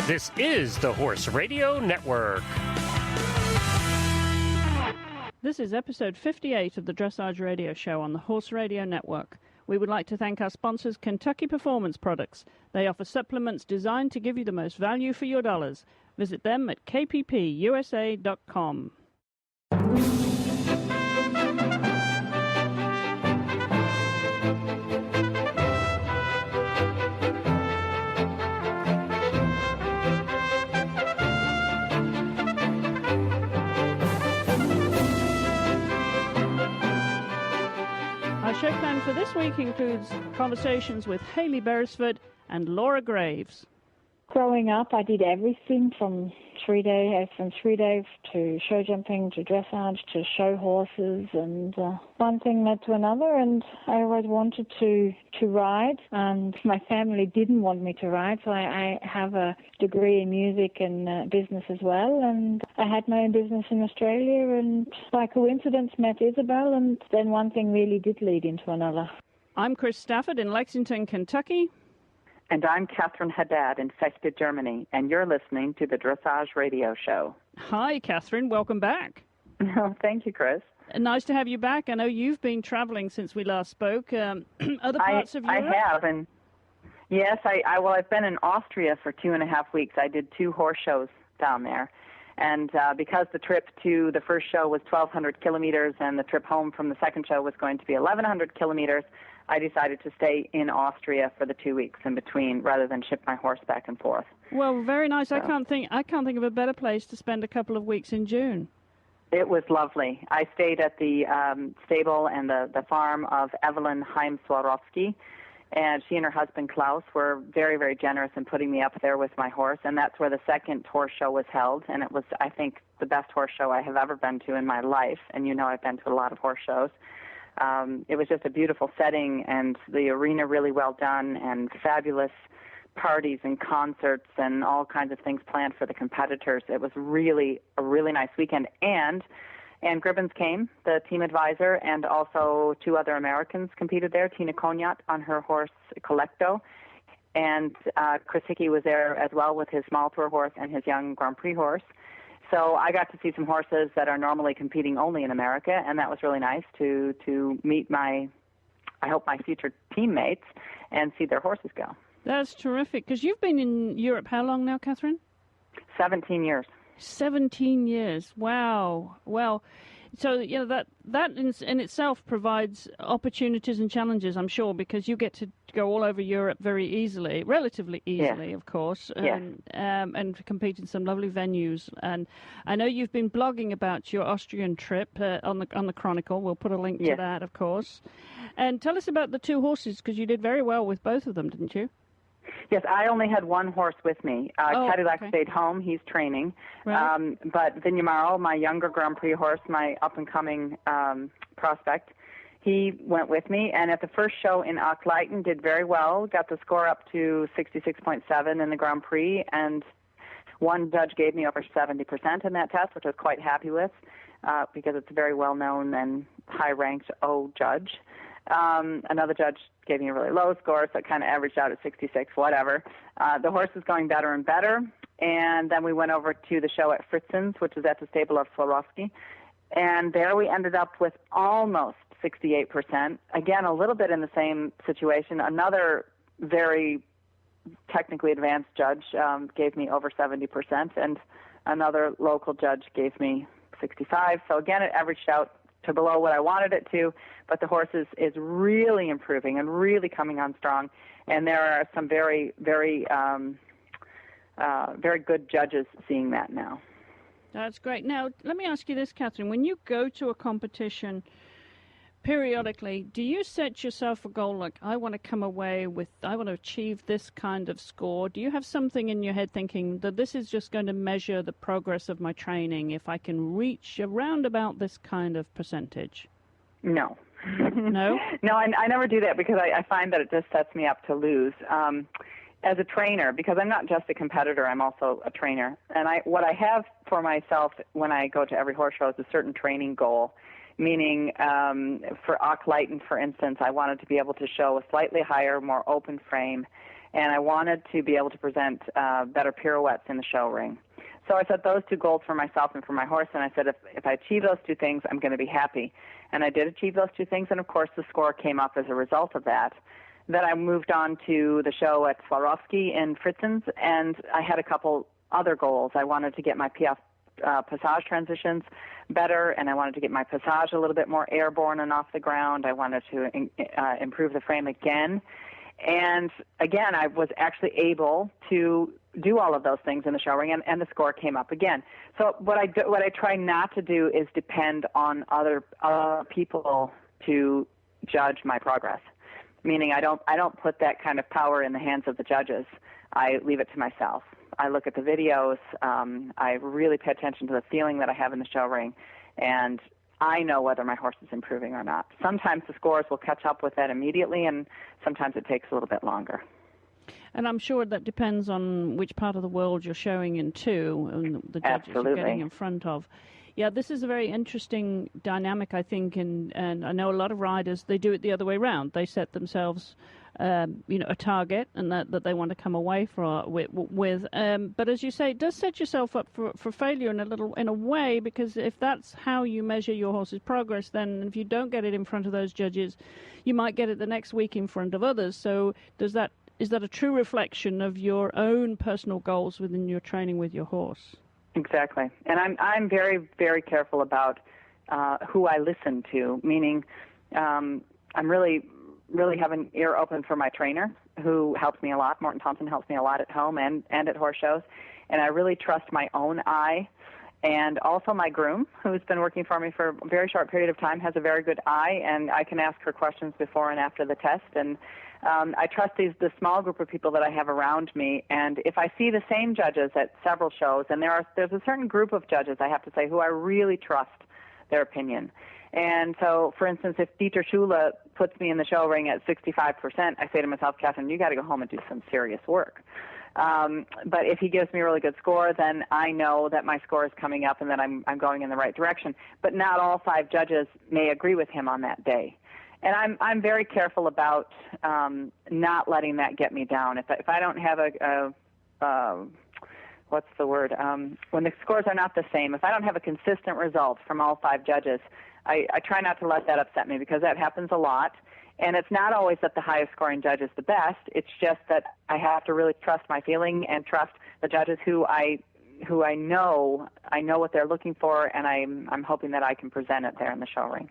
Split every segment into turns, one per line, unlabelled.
This is the Horse Radio Network.
This is episode 58 of the Dressage Radio Show on the Horse Radio Network. We would like to thank our sponsors, Kentucky Performance Products. They offer supplements designed to give you the most value for your dollars. Visit them at kppusa.com. Our show plan for this week includes conversations with Hayley Beresford and Laura Graves.
Growing up, I did everything from three day to show jumping to dressage to show horses, and one thing led to another, and I always wanted to ride, and my family didn't want me to ride, so I have a degree in music and business as well, and I had my own business in Australia, and by coincidence met Isabel, and then one thing really did lead into another.
I'm Chris Stafford in Lexington, Kentucky.
And I'm Catherine Haddad in Fechte, Germany, and you're listening to the Dressage Radio Show.
Hi, Catherine. Welcome back.
Oh, thank you, Chris.
Nice to have you back. I know you've been traveling since we last spoke. Other parts of Europe?
I have, and yes, I've been in Austria for 2.5 weeks. I did 2 horse shows down there, and because the trip to the first show was 1,200 kilometers and the trip home from the second show was going to be 1,100 kilometers, I decided to stay in Austria for the 2 weeks in between rather than ship my horse back and forth.
Well, very nice.
So,
I can't think of a better place to spend a couple of weeks in June.
It was lovely. I stayed at the stable and the farm of Evelyn Heim-Swarovski, and she and her husband Klaus were very, very generous in putting me up there with my horse, and that's where the second horse show was held, and it was, I think, the best horse show I have ever been to in my life, and you know I've been to a lot of horse shows. It was just a beautiful setting, and the arena really well done, and fabulous parties and concerts and all kinds of things planned for the competitors. It was really a really nice weekend. And Ann Gribbons came, the team advisor, and also 2 other Americans competed there, Tina Cognac on her horse Collecto, and Chris Hickey was there as well with his small tour horse and his young Grand Prix horse. So I got to see some horses that are normally competing only in America, and that was really nice to meet my future teammates and see their horses go.
That's terrific, because you've been in Europe how long now, Catherine?
17 years.
17 years. Wow. Well, so you know that in itself provides opportunities and challenges, I'm sure, because you get to go all over Europe very easily, relatively easily, of course, and compete in some lovely venues. And I know you've been blogging about your Austrian trip on the Chronicle. We'll put a link to that, of course. And tell us about the 2 horses, because you did very well with both of them, didn't you?
Yes, I only had 1 horse with me. Cadillac stayed home. He's training.
Right.
But Vignamaro, my younger Grand Prix horse, my up-and-coming prospect, he went with me. And at the first show in Achleiten, did very well, got the score up to 66.7 in the Grand Prix. And one judge gave me over 70% in that test, which I was quite happy with because it's a very well-known and high-ranked O judge. Another judge gave me a really low score, so it kind of averaged out at 66, whatever. The horse was going better and better, and then we went over to the show at Fritzen's, which is at the stable of Swarovski, and there we ended up with almost 68%. Again, a little bit in the same situation. Another very technically advanced judge gave me over 70%, and another local judge gave me 65. So again, it averaged out to below what I wanted it to, but the horse is really improving and really coming on strong. And there are some very, very, very good judges seeing that now.
That's great. Now, let me ask you this, Catherine. When you go to a competition periodically, do you set yourself a goal like, I want to come away with, I want to achieve this kind of score? Do you have something in your head thinking that this is just going to measure the progress of my training if I can reach around about this kind of percentage?
No.
No?
No, I never do that because I find that it just sets me up to lose. As a trainer, because I'm not just a competitor, I'm also a trainer. And what I have for myself when I go to every horse show is a certain training goal. Meaning, for Achleiten, for instance, I wanted to be able to show a slightly higher, more open frame and I wanted to be able to present better pirouettes in the show ring. So I set those two goals for myself and for my horse, and I said, if I achieve those two things, I'm going to be happy. And I did achieve those two things, and of course the score came up as a result of that. Then I moved on to the show at Swarovski in Fritzen's, and I had a couple other goals. I wanted to get my piaffe passage transitions better, and I wanted to get my passage a little bit more airborne and off the ground. I wanted to improve the frame again. And again, I was actually able to do all of those things in the show ring, and the score came up again. So what I try not to do is depend on other people to judge my progress. Meaning, I don't put that kind of power in the hands of the judges. I leave it to myself. I look at the videos. I really pay attention to the feeling that I have in the show ring, and I know whether my horse is improving or not. Sometimes the scores will catch up with that immediately, and sometimes it takes a little bit longer.
And I'm sure that depends on which part of the world you're showing in too, and the judges you're getting in front of. Yeah, this is a very interesting dynamic, I think, and I know a lot of riders, they do it the other way around. They set themselves a target and that they want to come away with. But as you say, it does set yourself up for failure in a way, because if that's how you measure your horse's progress, then if you don't get it in front of those judges, you might get it the next week in front of others. So is that a true reflection of your own personal goals within your training with your horse?
Exactly. And I'm very, very careful about who I listen to, meaning I'm really have an ear open for my trainer, who helps me a lot. Morton Thompson helps me a lot at home and at horse shows. And I really trust my own eye. And also my groom, who's been working for me for a very short period of time, has a very good eye, and I can ask her questions before and after the test. And I trust the small group of people that I have around me. And if I see the same judges at several shows, and there's a certain group of judges, I have to say, who I really trust their opinion. And so, for instance, if Dieter Schule puts me in the show ring at 65%, I say to myself, Catherine, you got to go home and do some serious work. But if he gives me a really good score, then I know that my score is coming up and that I'm going in the right direction. But not all 5 judges may agree with him on that day. And I'm very careful about not letting that get me down. If I don't have what's the word? When the scores are not the same, if I don't have a consistent result from all 5 judges, I try not to let that upset me, because that happens a lot. And it's not always that the highest scoring judge is the best. It's just that I have to really trust my feeling and trust the judges who I know what they're looking for, and I'm hoping that I can present it there in the show ring.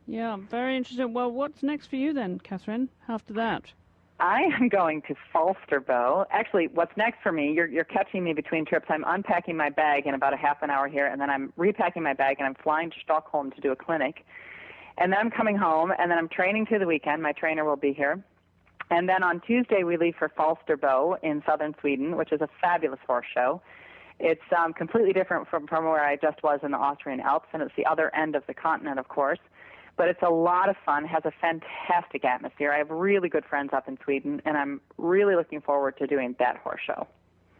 Yeah, very interesting. Well, what's next for you then, Catherine, after that?
I am going to Falsterbo. Actually, what's next for me, you're catching me between trips. I'm unpacking my bag in about a half an hour here, and then I'm repacking my bag, and I'm flying to Stockholm to do a clinic. And then I'm coming home, and then I'm training through the weekend. My trainer will be here. And then on Tuesday, we leave for Falsterbo in southern Sweden, which is a fabulous horse show. It's completely different from where I just was in the Austrian Alps, and it's the other end of the continent, of course. But it's a lot of fun, has a fantastic atmosphere. I have really good friends up in Sweden, and I'm really looking forward to doing that horse show.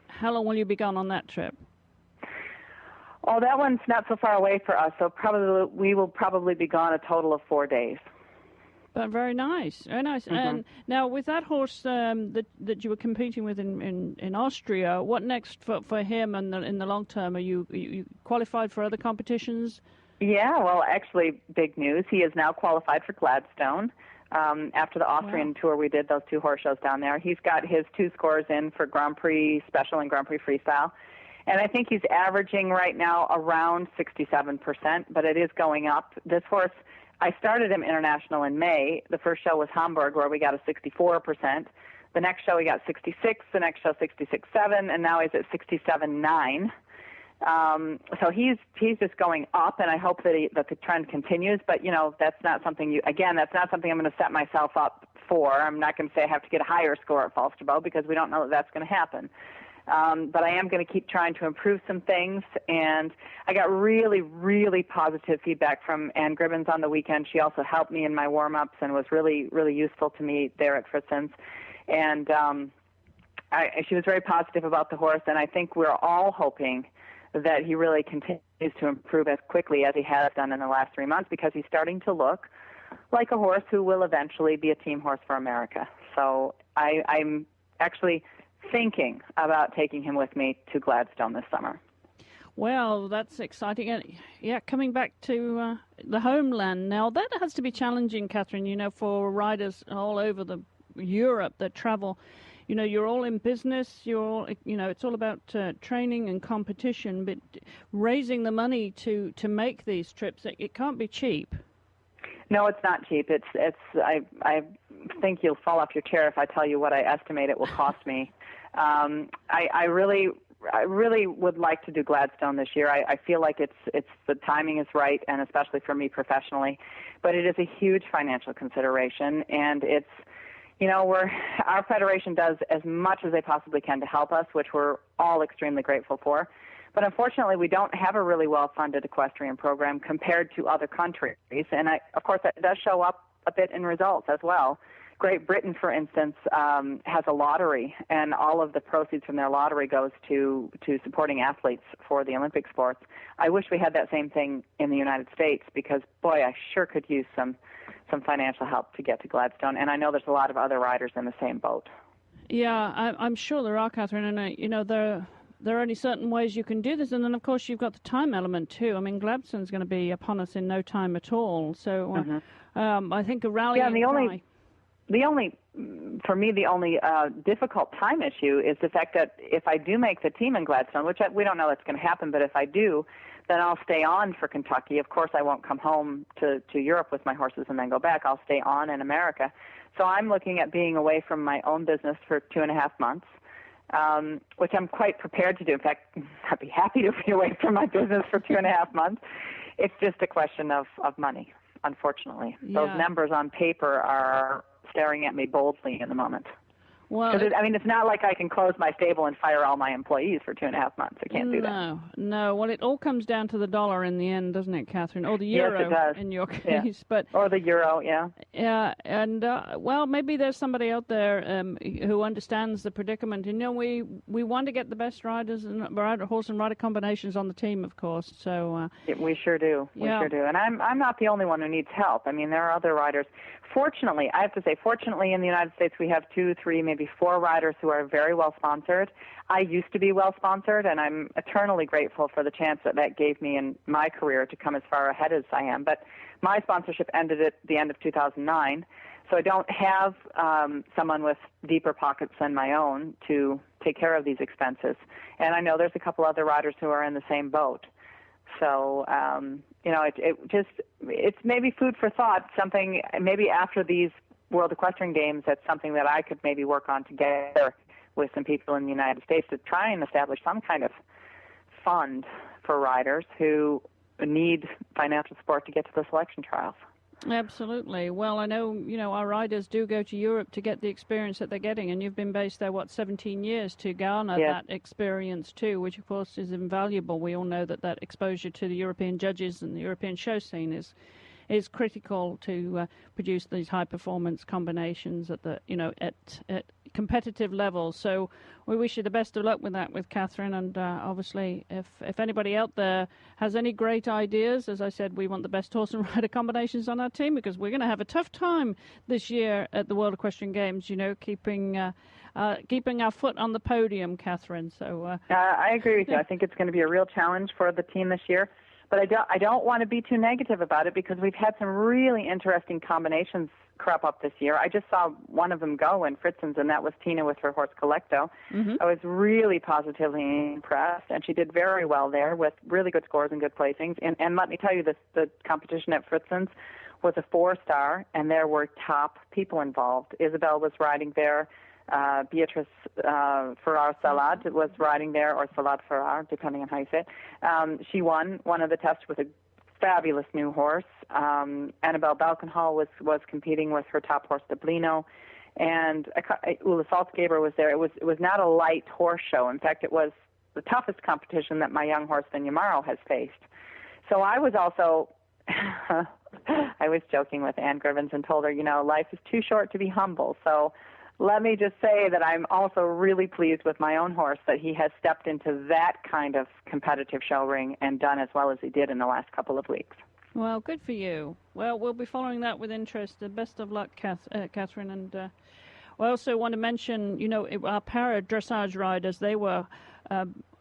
How long will you be gone on that trip?
Oh, that one's not so far away for us, so we will probably be gone a total of 4 days.
But very nice, very nice. Mm-hmm. And now, with that horse that you were competing with in Austria, what next for him in the long term? Are you qualified for other competitions?
Yeah, well, actually, big news. He is now qualified for Gladstone. After the Austrian tour, we did those 2 horse shows down there. He's got his 2 scores in for Grand Prix Special and Grand Prix Freestyle. And I think he's averaging right now around 67%, but it is going up. This horse, I started him international in May. The first show was Hamburg, where we got a 64%. The next show, we got 66. The next show, 66.7, and now he's at 67.9. So he's just going up, and I hope that the trend continues. But that's not something that's not something I'm going to set myself up for. I'm not going to say I have to get a higher score at Falsterbo, because we don't know that that's going to happen. But I am going to keep trying to improve some things, and I got really, really positive feedback from Ann Gribbons on the weekend. She also helped me in my warm-ups and was really, really useful to me there at Fritzen's. And she was very positive about the horse, and I think we're all hoping that he really continues to improve as quickly as he has done in the last 3 months, because he's starting to look like a horse who will eventually be a team horse for America. So I'm actually thinking about taking him with me to Gladstone this summer.
Well, that's exciting. And yeah, coming back to the homeland now, that has to be challenging, Catherine, for riders all over Europe that travel. You're all in business, it's all about training and competition, but raising the money to make these trips, it can't be cheap.
No, it's not cheap. I think you'll fall off your chair if I tell you what I estimate it will cost me. I really would like to do Gladstone this year. I feel like it's the timing is right, and especially for me professionally. But it is a huge financial consideration, and it's, our federation does as much as they possibly can to help us, which we're all extremely grateful for. But unfortunately, we don't have a really well-funded equestrian program compared to other countries. And of course, that does show up a bit in results as well. Great Britain, for instance, has a lottery, and all of the proceeds from their lottery goes to supporting athletes for the Olympic sports. I wish we had that same thing in the United States because, boy, I sure could use some financial help to get to Gladstone. And I know there's a lot of other riders in the same boat.
Yeah, I'm sure there are, Catherine, and there are only certain ways you can do this, and then of course you've got the time element too. I mean, Gladstone's going to be upon us in no time at all. So I think a rally.
Yeah, and for me, the only difficult time issue is the fact that if I do make the team in Gladstone, which we don't know that's going to happen, but if I do, then I'll stay on for Kentucky. Of course, I won't come home to Europe with my horses and then go back. I'll stay on in America. So I'm looking at being away from my own business for 2.5 months. Which I'm quite prepared to do. In fact, I'd be happy to be away from my business for 2.5 months. It's just a question of money, unfortunately. Yeah. Those numbers on paper are staring at me boldly in the moment. Well, it's not like I can close my stable and fire all my employees for 2.5 months. I can't do that.
No. Well, it all comes down to the dollar in the end, doesn't it, Catherine? Or the euro,
yes, it does.
In your case.
Yeah.
But
or the euro, yeah.
Yeah, and maybe there's somebody out there who understands the predicament. We want to get the best riders and horse and rider combinations on the team, of course. So
we sure do. We sure do. And I'm not the only one who needs help. I mean, there are other riders. Fortunately, I have to say, in the United States, we have 2, 3, maybe 4 riders who are very well sponsored. I used to be well sponsored, and I'm eternally grateful for the chance that gave me in my career to come as far ahead as I am. But my sponsorship ended at the end of 2009, so I don't have someone with deeper pockets than my own to take care of these expenses. And I know there's a couple other riders who are in the same boat. So, it's maybe food for thought, something maybe after these World Equestrian Games, that's something that I could maybe work on together with some people in the United States to try and establish some kind of fund for riders who need financial support to get to the selection trials.
Absolutely. Well, I know, our riders do go to Europe to get the experience that they're getting, and you've been based there, 17 years to garner that experience too, which of course is invaluable. We all know that exposure to the European judges and the European show scene is critical to produce these high performance combinations at the at competitive levels. So we wish you the best of luck with that with Catherine, and obviously if anybody out there has any great ideas, as I said, we want the best horse and rider combinations on our team because we're going to have a tough time this year at the World Equestrian Games, keeping our foot on the podium, Catherine. So
I agree with you. I think it's going to be a real challenge for the team this year. But I don't want to be too negative about it because we've had some really interesting combinations crop up this year. I just saw one of them go in Fritzen's, and that was Tina with her horse Collecto. Mm-hmm. I was really positively impressed, and she did very well there with really good scores and good placings. And let me tell you, the competition at Fritzen's was a 4-star, and there were top people involved. Isabel was riding there. Beatrice Farrar-Salad was riding there, or Salad-Farrar, depending on how you say it. She won one of the tests with a fabulous new horse. Annabelle Balkenhol was competing with her top horse, Dublino, and Ula Salzgeber was there. It was not a light horse show. In fact, it was the toughest competition that my young horse, Vinyamaro, has faced. So I was also... I was joking with Ann Grivens and told her, life is too short to be humble. So let me just say that I'm also really pleased with my own horse that he has stepped into that kind of competitive show ring and done as well as he did in the last couple of weeks.
Well, good for you. Well, we'll be following that with interest. Best of luck, Catherine. And I also want to mention, our para dressage riders, they were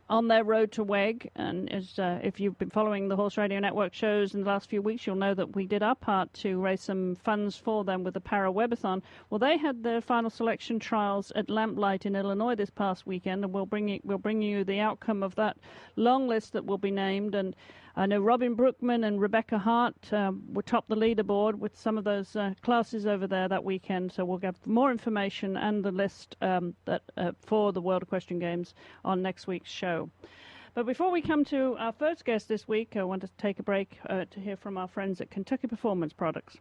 on their road to WEG, and if you've been following the Horse Radio Network shows in the last few weeks, you'll know that we did our part to raise some funds for them with the Para Webathon. Well, they had their final selection trials at Lamplight in Illinois this past weekend, and we'll bring you the outcome of that long list that will be named. And I know Robin Brookman and Rebecca Hart were top the leaderboard with some of those classes over there that weekend. So we'll get more information and the list for the World Equestrian Games on next week's show. But before we come to our first guest this week, I want to take a break to hear from our friends at Kentucky Performance Products.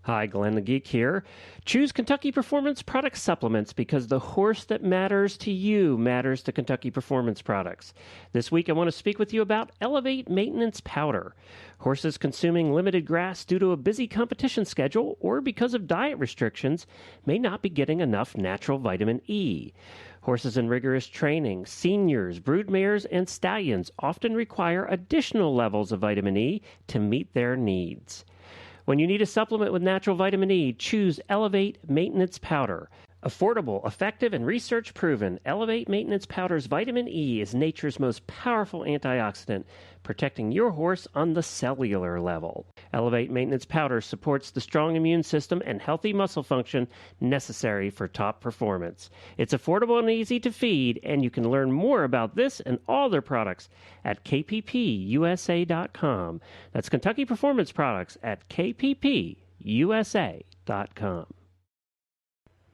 Hi, Glenn the Geek here. Choose Kentucky Performance Product Supplements because the horse that matters to you matters to Kentucky Performance Products. This week I want to speak with you about Elevate Maintenance Powder. Horses consuming limited grass due to a busy competition schedule or because of diet restrictions may not be getting enough natural vitamin E. Horses in rigorous training, seniors, broodmares, and stallions often require additional levels of vitamin E to meet their needs. When you need a supplement with natural vitamin E, choose Elevate Maintenance Powder. Affordable, effective, and research-proven, Elevate Maintenance Powder's vitamin E is nature's most powerful antioxidant, protecting your horse on the cellular level. Elevate Maintenance Powder supports the strong immune system and healthy muscle function necessary for top performance. It's affordable and easy to feed, and you can learn more about this and all their products at kppusa.com. That's Kentucky Performance Products at kppusa.com.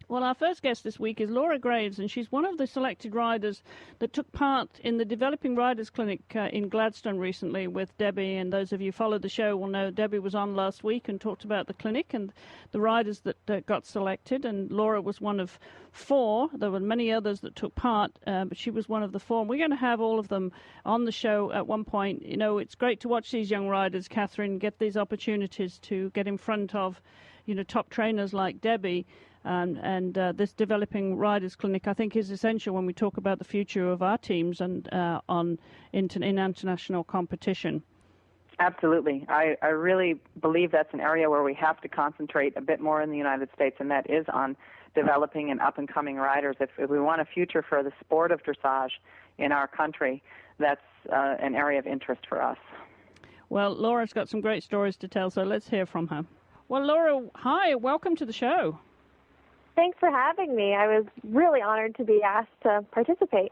Well, our first guest this week is Laura Graves, and she's one of the selected riders that took part in the Developing Riders Clinic in Gladstone recently with Debbie. And those of you who followed the show will know Debbie was on last week and talked about the clinic and the riders that got selected. And Laura was one of 4. There were many others that took part, but she was one of the 4. And we're going to have all of them on the show at one point. It's great to watch these young riders, Catherine, get these opportunities to get in front of, top trainers like Debbie. And this Developing Riders Clinic, I think, is essential when we talk about the future of our teams and in international competition.
Absolutely. I really believe that's an area where we have to concentrate a bit more in the United States, and that is on developing and up-and-coming riders. If we want a future for the sport of dressage in our country, that's an area of interest for us. Well,
Laura's got some great stories to tell, so let's hear from her. Well, Laura, hi. Welcome to the show.
Thanks for having me. I was really honored to be asked to participate.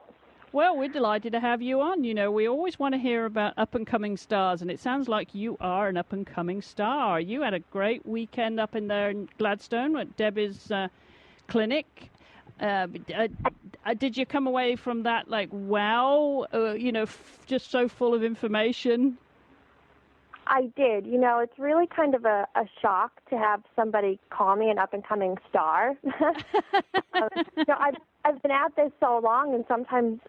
Well, we're delighted to have you on. We always want to hear about up-and-coming stars, and it sounds like you are an up-and-coming star. You had a great weekend up in there in Gladstone at Debbie's clinic. Did you come away from that like, wow, just so full of information?
I did. It's really kind of a shock to have somebody call me an up-and-coming star. I've been at this so long, and sometimes,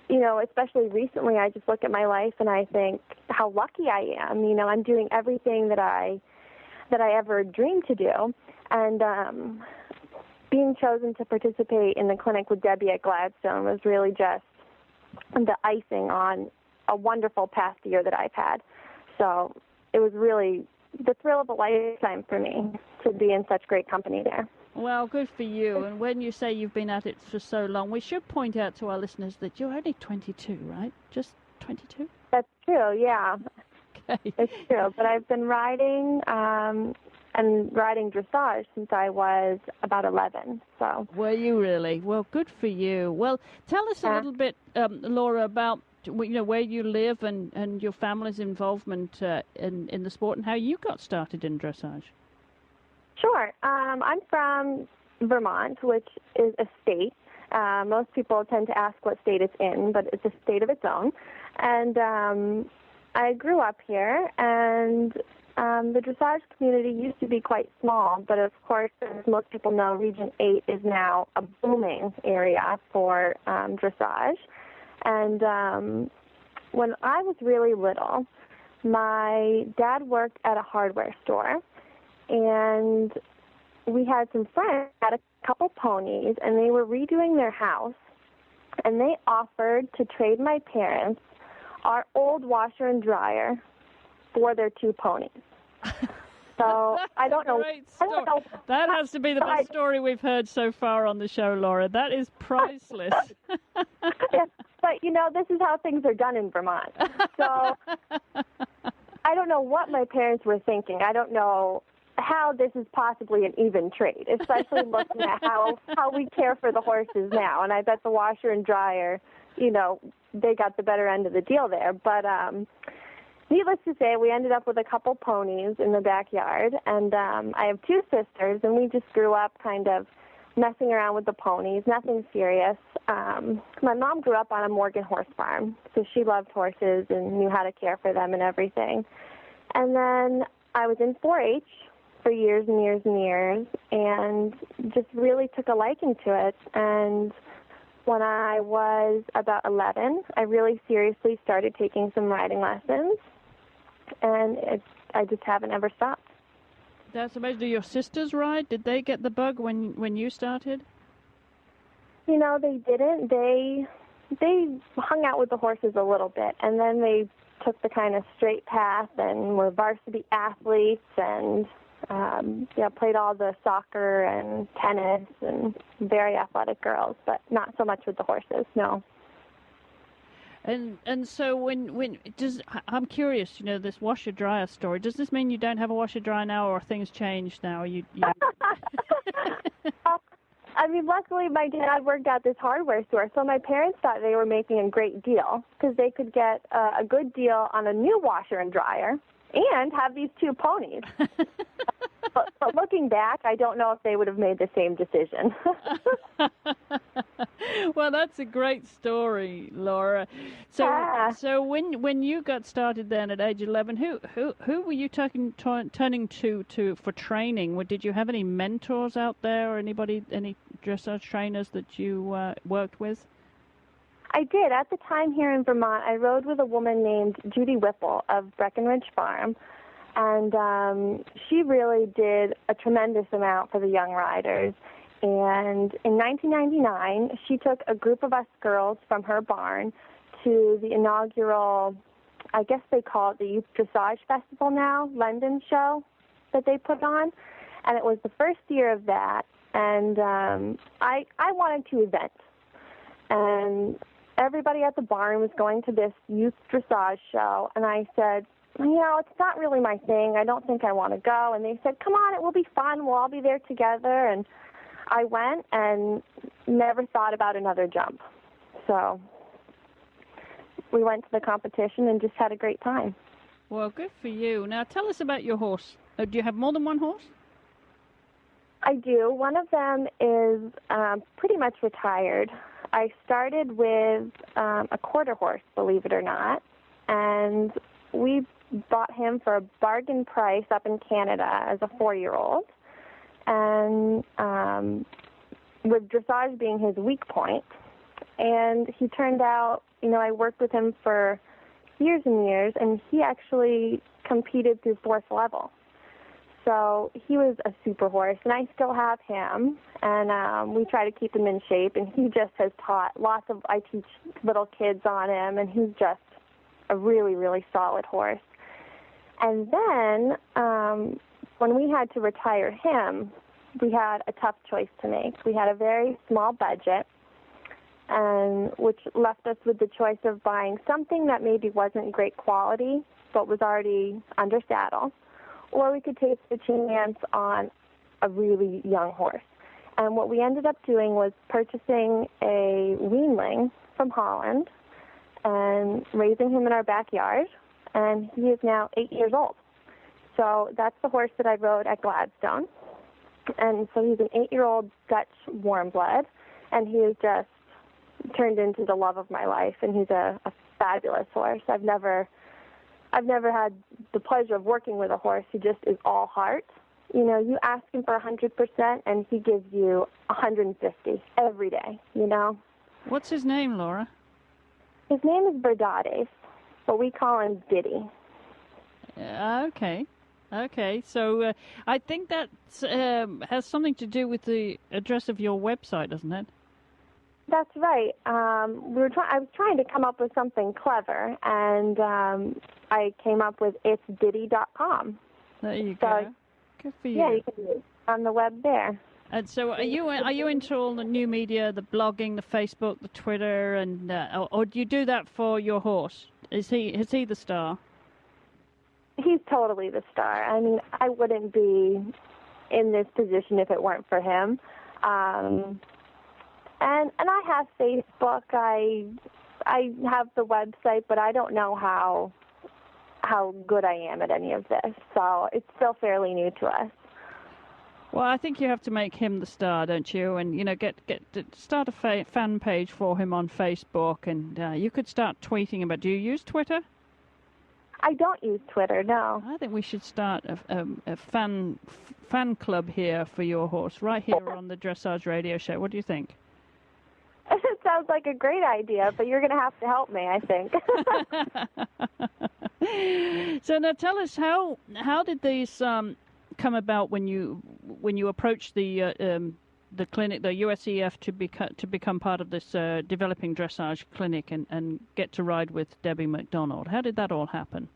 especially recently, I just look at my life and I think how lucky I am. I'm doing everything that I ever dreamed to do, and being chosen to participate in the clinic with Debbie at Gladstone was really just the icing on a wonderful past year that I've had. So it was really the thrill of a lifetime for me to be in such great company there.
Well, good for you. And when you say you've been at it for so long, we should point out to our listeners that you're only 22, right? Just 22?
That's true, yeah.
Okay.
It's true. But I've been riding and riding dressage since I was about 11. So.
Were you really? Well, good for you. Well, tell us a little bit, Laura, about where you live and your family's involvement in the sport and how you got started in dressage.
Sure. I'm from Vermont, which is a state. Most people tend to ask what state it's in, but it's a state of its own. And I grew up here, and the dressage community used to be quite small, but of course, as most people know, Region 8 is now a booming area for dressage. And when I was really little, my dad worked at a hardware store, and we had some friends who had a couple ponies, and they were redoing their house, and they offered to trade my parents our old washer and dryer for their 2 ponies. So I don't know.
Great story. That has to be the best story we've heard so far on the show, Laura. That is priceless.
Yes, but, this is how things are done in Vermont. So I don't know what my parents were thinking. I don't know how this is possibly an even trade, especially looking at how we care for the horses now. And I bet the washer and dryer, they got the better end of the deal there. But needless to say, we ended up with a couple ponies in the backyard. And I have two sisters, and we just grew up kind of messing around with the ponies, nothing serious. My mom grew up on a Morgan horse farm, so she loved horses and knew how to care for them and everything. And then I was in 4-H for years and years and years, and just really took a liking to it. And when I was about 11, I really seriously started taking some riding lessons, and I just haven't ever stopped.
That's amazing. Do your sisters ride? Did they get the bug when you started?
They didn't. They hung out with the horses a little bit, and then they took the kind of straight path and were varsity athletes and played all the soccer and tennis and very athletic girls, but not so much with the horses, no.
And so when I'm curious, this washer dryer story. Does this mean you don't have a washer dryer now, or things changed now? You...
luckily my dad worked at this hardware store, so my parents thought they were making a great deal because they could get a good deal on a new washer and dryer and have these two ponies. But looking back, I don't know if they would have made the same decision.
Well, that's a great story, Laura. So when you got started then at age 11, who were you turning to for training? Did you have any mentors out there, or any dressage trainers that you worked with?
I did. At the time here in Vermont, I rode with a woman named Judy Whipple of Breckenridge Farm, and she really did a tremendous amount for the young riders. And in 1999, she took a group of us girls from her barn to the inaugural, I guess they call it the Youth Dressage Festival now, London show that they put on. And it was the first year of that, and I wanted to event. And everybody at the barn was going to this youth dressage show, and I said, it's not really my thing. I don't think I want to go. And they said, come on, it will be fun. We'll all be there together. And I went and never thought about another jump. So we went to the competition and just had a great time.
Well, good for you. Now, tell us about your horse. Do you have more than one horse?
I do. One of them is pretty much retired. I started with a quarter horse, believe it or not, and we bought him for a bargain price up in Canada as a 4-year-old, and with dressage being his weak point. And he turned out, I worked with him for years and years, and he actually competed through 4th level. So he was a super horse, and I still have him, and we try to keep him in shape, and he just has taught I teach little kids on him, and he's just a really, really solid horse. And then when we had to retire him, we had a tough choice to make. We had a very small budget, and which left us with the choice of buying something that maybe wasn't great quality, but was already under saddle, or we could take the chance on a really young horse. And what we ended up doing was purchasing a weanling from Holland and raising him in our backyard, and he is now 8 years old. So that's the horse that I rode at Gladstone. And so he's an 8-year-old Dutch warm blood, and he has just turned into the love of my life, and he's a fabulous horse. I've never had the pleasure of working with a horse who just is all heart. You ask him for 100%, and he gives you 150 every day,
What's his name, Laura?
His name is Berdades, but we call him Diddy.
Okay. So I think that has something to do with the address of your website, doesn't it?
That's right. I was trying to come up with something clever, and I came up with itsdiddy.com.
There you go. Good for you.
Yeah, you can do it on the web there.
And so, are you into all the new media, the blogging, the Facebook, the Twitter, and or do you do that for your horse? Is he the star?
He's totally the star. I mean, I wouldn't be in this position if it weren't for him. And I have Facebook. I have the website, but I don't know how good I am at any of this. So it's still fairly new to us.
Well, I think you have to make him the star, don't you? And start a fan page for him on Facebook, and you could start tweeting about. Do you use Twitter?
I don't use Twitter, no.
I think we should start a fan club here for your horse, right here on the Dressage Radio Show. What do you think?
It sounds like a great idea, but you're going to have to help me, I think.
So now tell us, how did these come about when you approached the clinic, the USEF, to become part of this developing dressage clinic and get to ride with Debbie McDonald? How did that all happen?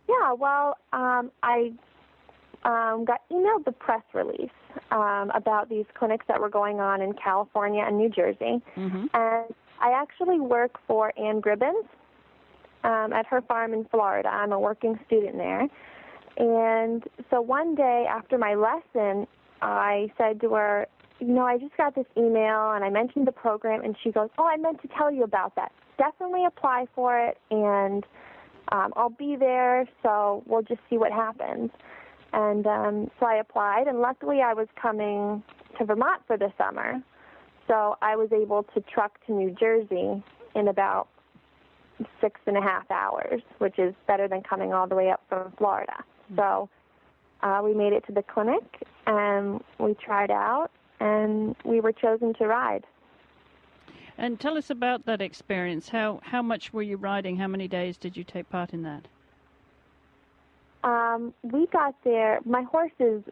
Yeah, well, I got emailed the press release about these clinics that were going on in California and New Jersey. Mm-hmm. And I actually work for Ann Gribbins at her farm in Florida. I'm a working student there. And so one day after my lesson, I said to her, I just got this email, and I mentioned the program, and she goes, I meant to tell you about that. Definitely apply for it, and I'll be there, so we'll just see what happens. And so I applied, and luckily I was coming to Vermont for the summer, so I was able to truck to New Jersey in about 6.5 hours, which is better than coming all the way up from Florida. So we made it to the clinic, and we tried out, and we were chosen to ride.
And tell us about that experience. How much were you riding? How many days did you take part in that?
We got there. My horse is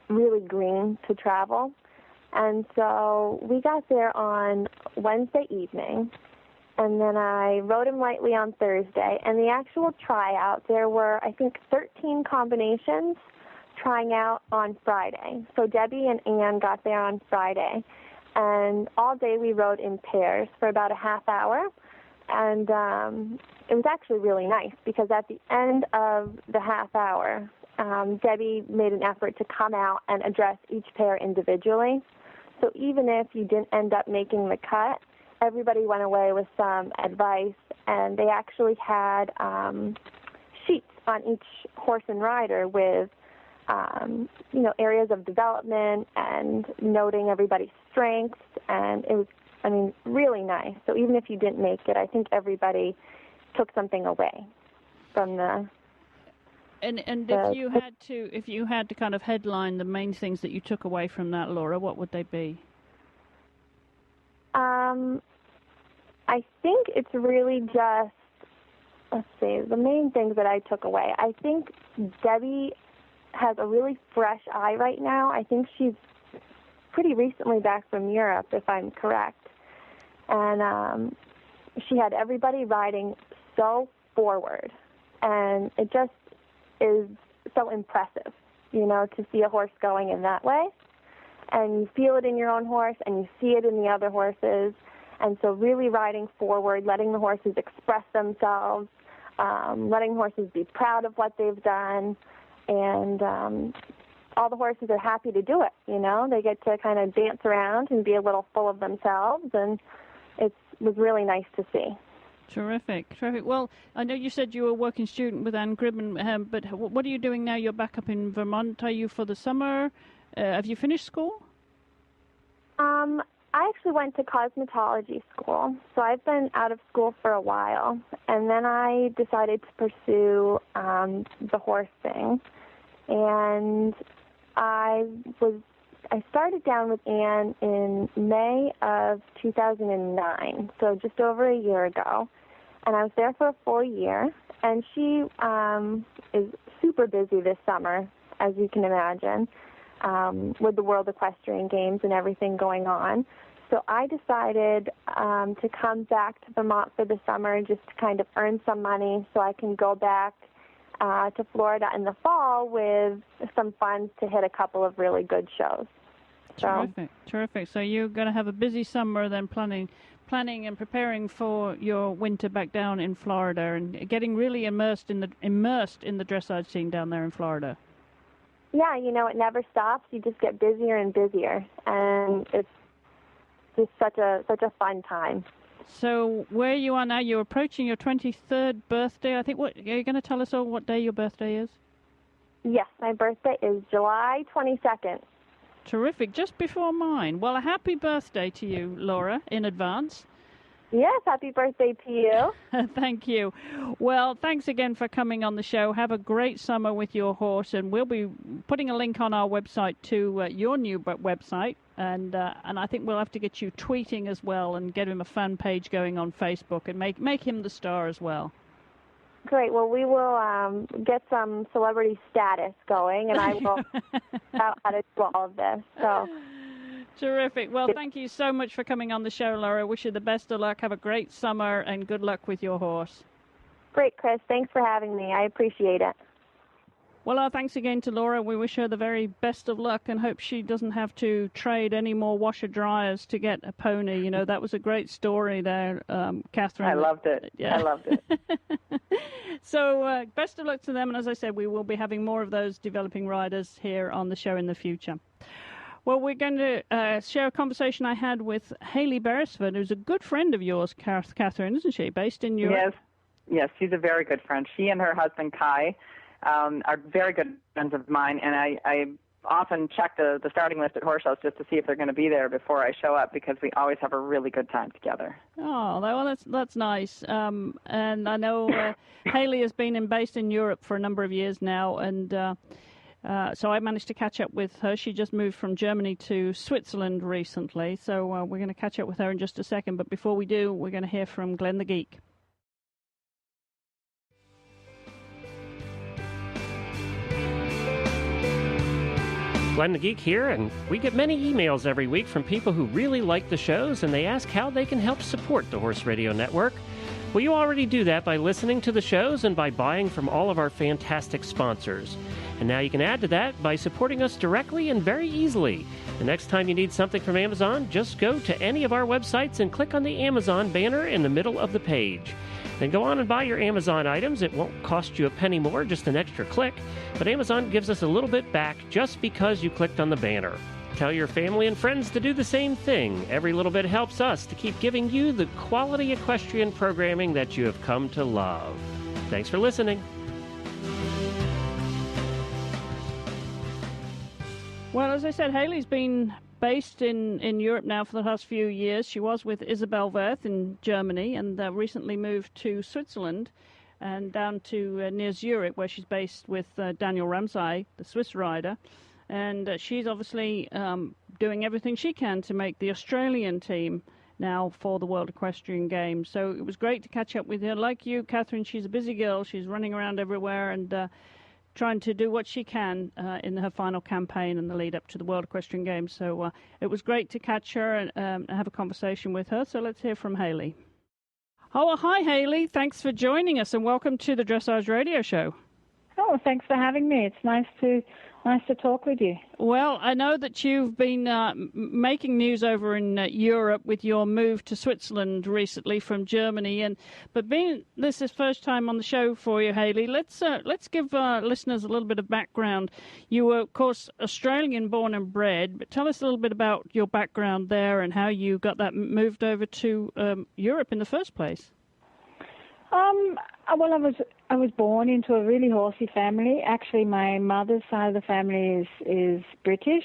really green to travel, and so we got there on Wednesday evening, and then I rode him lightly on Thursday. And the actual tryout, there were, I think, 13 combinations trying out on Friday. So Debbie and Ann got there on Friday, and all day we rode in pairs for about a half hour. And it was actually really nice because at the end of the half hour, Debbie made an effort to come out and address each pair individually. So even if you didn't end up making the cut, everybody went away with some advice, and they actually had sheets on each horse and rider with areas of development and noting everybody's strengths, and it was, really nice. So even if you didn't make it, I think everybody took something away from the.
And if you had to kind of headline the main things that you took away from that, Laura, what would they be?
I think it's really just, let's see, the main things that I took away. I think Debbie has a really fresh eye right now. I think she's pretty recently back from Europe, if I'm correct. And she had everybody riding so forward. And it just is so impressive, to see a horse going in that way. And you feel it in your own horse, and you see it in the other horses. And so really riding forward, letting the horses express themselves, letting horses be proud of what they've done. And all the horses are happy to do it, They get to kind of dance around and be a little full of themselves, and it was really nice to see.
Terrific. Well, I know you said you were a working student with Ann Gribben, but what are you doing now? You're back up in Vermont. Are you for the summer? Have you finished school?
I actually went to cosmetology school, so I've been out of school for a while, and then I decided to pursue the horse thing, and I started down with Ann in May of 2009, so just over a year ago, and I was there for a full year, and she is super busy this summer, as you can imagine, with the World Equestrian Games and everything going on. So I decided to come back to Vermont for the summer just to kind of earn some money so I can go back to Florida in the fall with some funds to hit a couple of really good shows.
Terrific. So you're going to have a busy summer then planning and preparing for your winter back down in Florida and getting really immersed in the dressage scene down there in Florida.
Yeah, it never stops. You just get busier and busier, and it's just such a fun time.
So where you are now, you're approaching your 23rd birthday. I think. What are you going to tell us all? What day your birthday is? Yes,
my birthday is July 22nd.
Terrific, just before mine. Well, a happy birthday to you, Laura, in advance.
Yes, happy birthday to you.
Thank you. Well, thanks again for coming on the show. Have a great summer with your horse, and we'll be putting a link on our website to your new website, and I think we'll have to get you tweeting as well and get him a fan page going on Facebook and make him the star as well.
Great. Well, we will get some celebrity status going, and I will out how to do all of this. So.
Terrific. Well, thank you so much for coming on the show, Laura. Wish you the best of luck. Have a great summer, and good luck with your horse.
Great, Chris. Thanks for having me. I appreciate it.
Well, thanks again to Laura. We wish her the very best of luck and hope she doesn't have to trade any more washer-dryers to get a pony. That was a great story there, Catherine.
I loved it. Yeah. I loved it.
So best of luck to them. And as I said, we will be having more of those developing riders here on the show in the future. Well, we're going to share a conversation I had with Hayley Beresford, who's a good friend of yours, Catherine, isn't she, based in Europe?
Yes, she's a very good friend. She and her husband, Kai, are very good friends of mine, and I often check the starting list at horse shows just to see if they're going to be there before I show up, because we always have a really good time together.
Oh, well, that's nice. And I know Hayley has been based in Europe for a number of years now, and so I managed to catch up with her. She just moved from Germany to Switzerland recently, so we're going to catch up with her in just a second. But before we do, we're going to hear from Glenn the Geek.
Glenn the Geek here, and we get many emails every week from people who really like the shows, and they ask how they can help support the Horse Radio Network. Well, you already do that by listening to the shows and by buying from all of our fantastic sponsors. And now you can add to that by supporting us directly and very easily. The next time you need something from Amazon, just go to any of our websites and click on the Amazon banner in the middle of the page. Then go on and buy your Amazon items. It won't cost you a penny more, just an extra click. But Amazon gives us a little bit back just because you clicked on the banner. Tell your family and friends to do the same thing. Every little bit helps us to keep giving you the quality equestrian programming that you have come to love. Thanks for listening.
Well, as I said, Hayley's been based in Europe now for the last few years. She was with Isabel Werth in Germany and recently moved to Switzerland and down to near Zurich, where she's based with Daniel Ramsay, the Swiss rider. And she's obviously doing everything she can to make the Australian team now for the World Equestrian Games. So it was great to catch up with her. Like you, Catherine, she's a busy girl. She's running around everywhere and trying to do what she can in her final campaign and the lead up to the World Equestrian Games. So it was great to catch her and have a conversation with her. So let's hear from Hayley. Oh, well, hi, Hayley. Thanks for joining us and welcome to the Dressage Radio Show.
Oh, thanks for having me. It's nice to talk with you.
Well, I know that you've been making news over in Europe with your move to Switzerland recently from Germany, but being this is first time on the show for you, Hayley, let's give listeners a little bit of background. You were, of course, Australian born and bred, but tell us a little bit about your background there and how you got that moved over to Europe in the first place.
Well, I was born into a really horsey family. Actually, my mother's side of the family is British,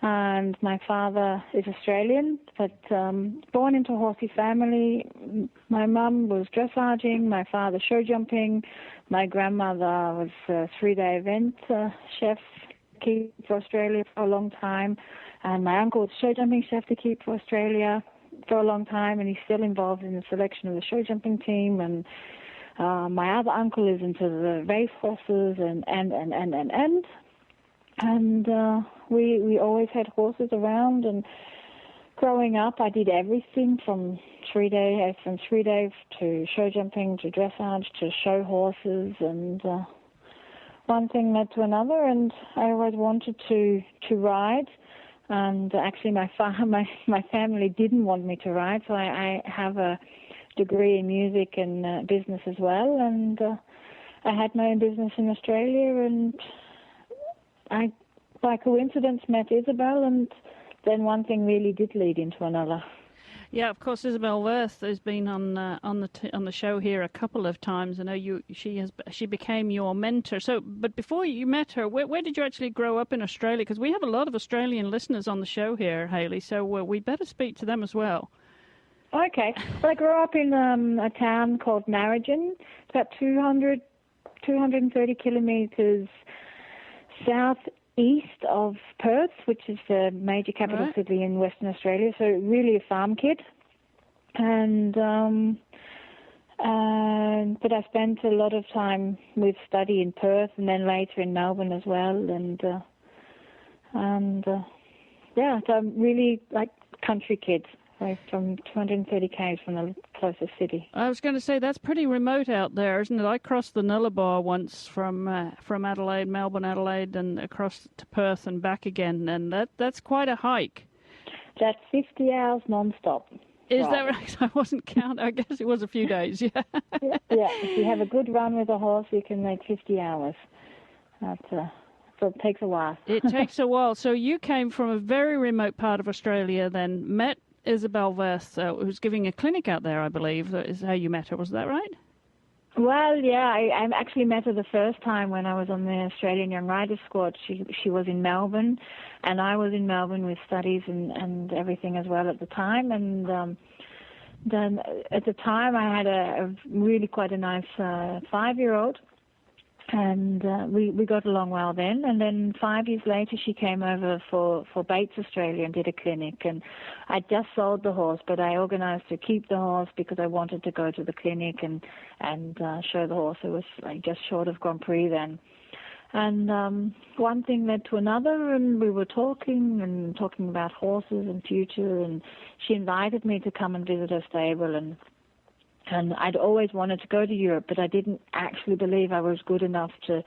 and my father is Australian. But born into a horsey family, my mum was dressaging, my father show jumping, my grandmother was a 3-day event chef to keep for Australia for a long time, and my uncle was show jumping chef to keep for Australia for a long time, and he's still involved in the selection of the show jumping team. And my other uncle is into the race horses and we always had horses around. And growing up, I did everything from 3-day to show jumping to dressage to show horses, and one thing led to another, and I always wanted to ride. And actually, my family didn't want me to ride, so I have a degree in music and business as well. And I had my own business in Australia, and I, by coincidence, met Isabel, and then one thing really did lead into another.
Yeah, of course, Isabel Worth has been on the show here a couple of times. I know she became your mentor. So, but before you met her, where did you actually grow up in Australia? Because we have a lot of Australian listeners on the show here, Hayley. So we better speak to them as well.
Okay. Well, I grew up in a town called Narrogin. It's about 230 kilometres southeast of Perth, which is the major capital city in Western Australia. So really a farm kid. And but I spent a lot of time with study in Perth and then later in Melbourne as well. And so I'm really like country kid. From 230 k's from the closest city.
I was going to say, that's pretty remote out there, isn't it? I crossed the Nullarbor once from Adelaide, Melbourne, Adelaide, and across to Perth and back again, and that's quite a hike.
That's 50 hours non-stop.
Is that right? I wasn't counting. I guess it was a few days, yeah.
Yeah, if you have a good run with a horse, you can make 50 hours. So it takes a while.
It takes a while. So you came from a very remote part of Australia, then met Isabel Worth, who's giving a clinic out there, I believe. That is how you met her. Was that right?
Well, yeah, I actually met her the first time when I was on the Australian Young Riders Squad. She was in Melbourne, and I was in Melbourne with studies and everything as well at the time. And then at the time, I had a really quite a nice 5-year-old. And we got along well then. And then 5 years later, she came over for Bates Australia and did a clinic. And I just sold the horse, but I organised to keep the horse because I wanted to go to the clinic and show the horse. It was like just short of Grand Prix then. And one thing led to another, and we were talking about horses and future. And she invited me to come and visit her stable. And I'd always wanted to go to Europe, but I didn't actually believe I was good enough to,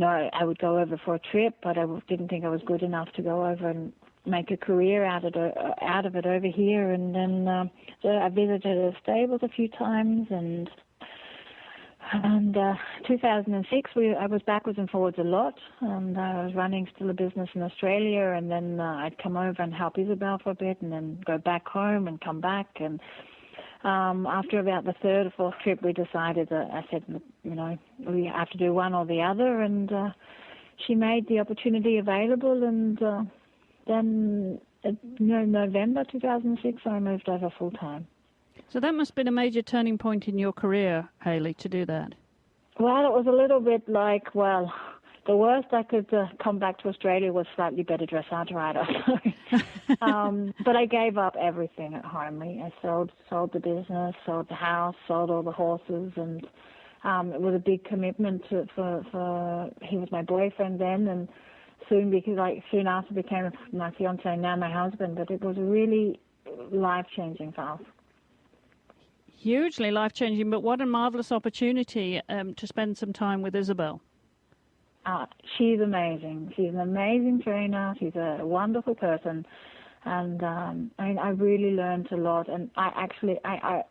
I would go over for a trip, but I didn't think I was good enough to go over and make a career out of it over here. And then so I visited the stables a few times, and 2006 I was backwards and forwards a lot, and I was running still a business in Australia, and then I'd come over and help Isabel for a bit, and then go back home and come back. And after about the third or fourth trip, we decided that I said, we have to do one or the other, and she made the opportunity available, and then November 2006, I moved over full time.
So that must have been a major turning point in your career, Hayley, to do that.
Well, it was a little bit like, the worst I could come back to Australia was slightly better dressage rider. But I gave up everything at Hayley. I sold the business, sold the house, sold all the horses, and it was a big commitment for he was my boyfriend then, and soon after became my fiance and now my husband. But it was really life-changing for us.
Hugely life-changing, but what a marvellous opportunity to spend some time with Isabel.
She's amazing. She's an amazing trainer. She's a wonderful person. And I really learned a lot. And I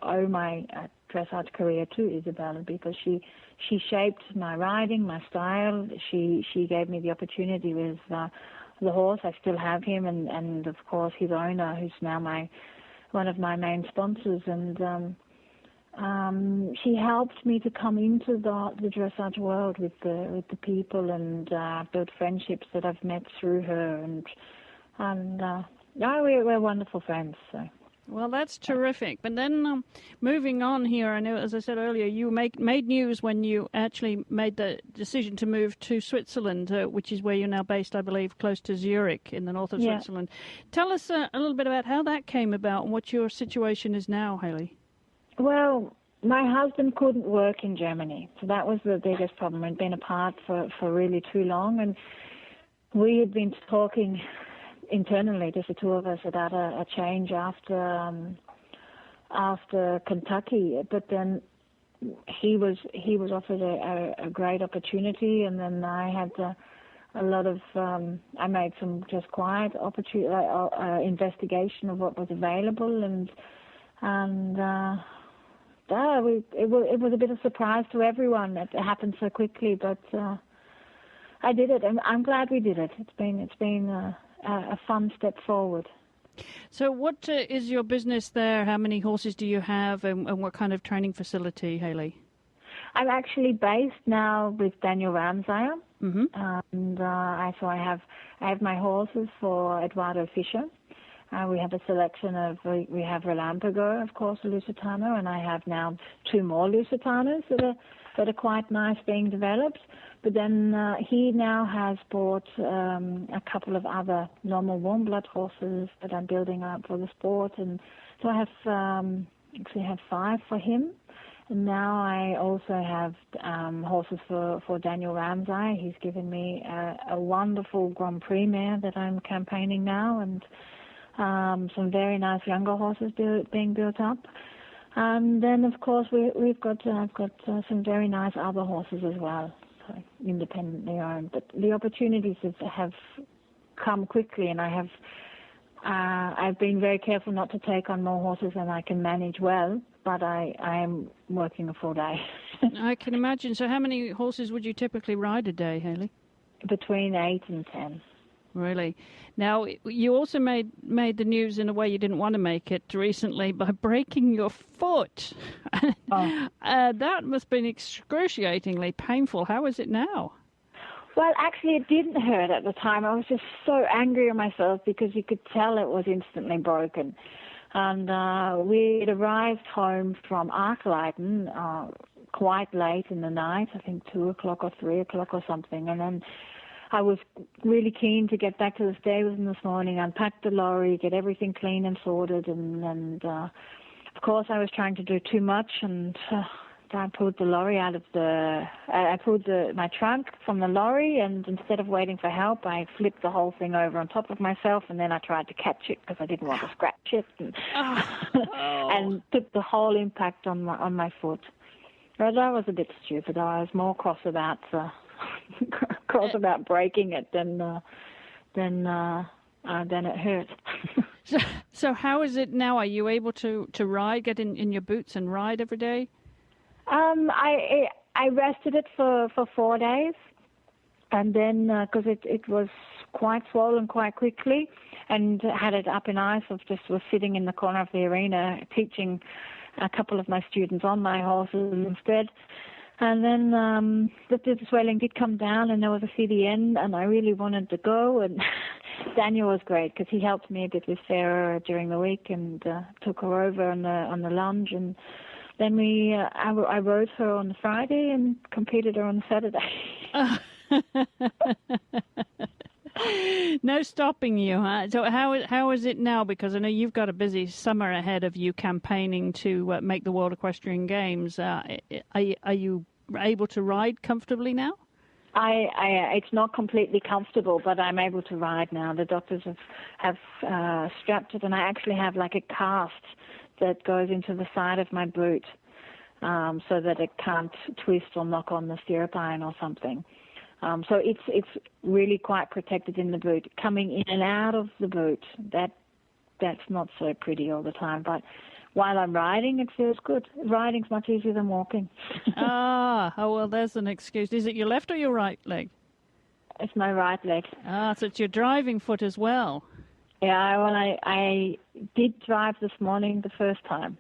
owe my dressage career to Isabel because she shaped my riding, my style. She gave me the opportunity with the horse. I still have him, and of course his owner, who's now one of my main sponsors. And she helped me to come into the dressage world with the people, and build friendships that I've met through her, and we're wonderful friends. So.
Well, that's terrific. But then moving on here, I know, as I said earlier, you made news when you actually made the decision to move to Switzerland, which is where you're now based, I believe, close to Zurich in the north of Switzerland. Tell us a little bit about how that came about and what your situation is now, Hayley.
Well, my husband couldn't work in Germany, so that was the biggest problem. We'd been apart for really too long, and we had been talking internally, just the two of us, about a change after Kentucky. But then he was offered a great opportunity, and then I had a lot of I made some just quiet investigation of what was available, and it was a bit of surprise to everyone. It happened so quickly, but I did it, and I'm glad we did it. It's been a fun step forward.
So what is your business there? How many horses do you have, and what kind of training facility, Hayley?
I'm actually based now with Daniel Ramsay,
mm-hmm.
and so I have my horses for Eduardo Fischer. We have a selection of, we have Relampago, of course, a Lusitano, and I have now 2 more Lusitanos that are quite nice being developed. But then he now has bought a couple of other normal warm blood horses that I'm building up for the sport, and so I actually have 5 for him. And now I also have horses for Daniel Ramsay. He's given me a wonderful Grand Prix mare that I'm campaigning now, and some very nice younger horses being built up. And then, of course, I've got some very nice other horses as well, so independently owned. But the opportunities have come quickly, and I've been very careful not to take on more horses than I can manage well. But I am working a full day.
I can imagine. So how many horses would you typically ride a day, Hayley?
Between 8 and 10.
Really? Now, you also made the news in a way you didn't want to make it recently by breaking your foot.
Oh.
That must have been excruciatingly painful. How is it now?
Well, actually, it didn't hurt at the time. I was just so angry at myself because you could tell it was instantly broken. And we'd arrived home from Arkleiten quite late in the night, I think 2 o'clock or 3 o'clock or something. And then I was really keen to get back to the stables in this morning, unpack the lorry, get everything clean and sorted. And of course, I was trying to do too much, and I pulled the lorry out of I pulled my trunk from the lorry, and instead of waiting for help, I flipped the whole thing over on top of myself, and then I tried to catch it because I didn't want to scratch it, and, and took the whole impact on my foot. Well, that was a bit stupid. I was more cross about breaking it than it hurt.
So how is it now? Are you able to ride, get in your boots and ride every day?
I rested it for 4 days, and then because it was quite swollen quite quickly, and had it up in ice. I just was sitting in the corner of the arena teaching a couple of my students on my horses instead. And then the swelling did come down, and there was a CDN, and I really wanted to go. And Daniel was great because he helped me a bit with Sarah during the week and took her over on the lunge. And then I rode her on the Friday and competed her on the Saturday.
No stopping you, huh? So how is it now? Because I know you've got a busy summer ahead of you campaigning to make the World Equestrian Games. Are you able to ride comfortably now?
It's not completely comfortable, but I'm able to ride now. The doctors have strapped it, and I actually have like a cast that goes into the side of my boot so that it can't twist or knock on the stirrup iron or something. So it's really quite protected in the boot. Coming in and out of the boot, that's not so pretty all the time. But while I'm riding, it feels good. Riding's much easier than walking.
Well, there's an excuse. Is it your left or your right leg?
It's my right leg.
So it's your driving foot as well.
Yeah, well, I did drive this morning the first time.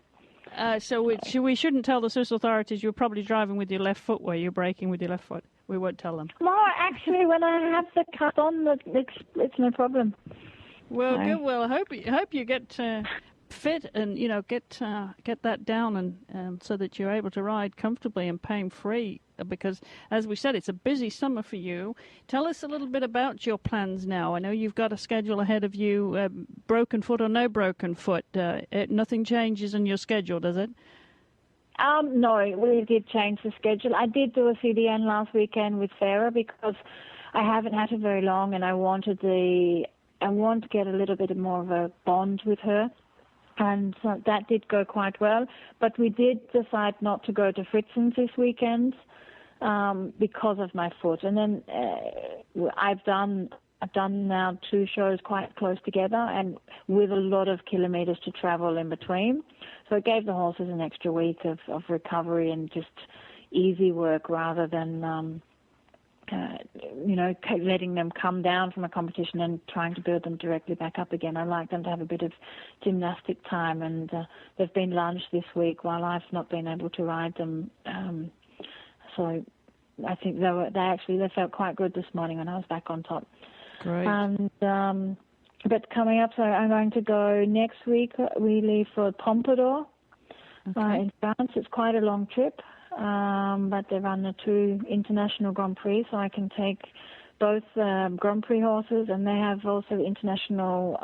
So we shouldn't tell the Swiss authorities you're probably driving with your left foot where you're braking with your left foot. We won't tell them.
No, actually, when I have the cut on, it's no problem.
Well, good. Well, I hope you get fit and get that down and so that you're able to ride comfortably and pain free. Because, as we said, it's a busy summer for you. Tell us a little bit about your plans now. I know you've got a schedule ahead of you, broken foot or no broken foot. Nothing changes in your schedule, does it?
No, we did change the schedule. I did do a CDN last weekend with Sarah because I haven't had it very long, and I want to get a little bit more of a bond with her. And so that did go quite well. But we did decide not to go to Fritzen's this weekend because of my foot. And then I've done now 2 shows quite close together and with a lot of kilometers to travel in between. So it gave the horses an extra week of recovery and just easy work rather than, letting them come down from a competition and trying to build them directly back up again. I like them to have a bit of gymnastic time, and they've been lunged this week while I've not been able to ride them. So I think they felt quite good this morning when I was back on top.
Great.
And but coming up, so I'm going to go next week. We leave for Pompadour in France. It's quite a long trip, but they run the 2 international Grand Prix, so I can take both Grand Prix horses, and they have also the international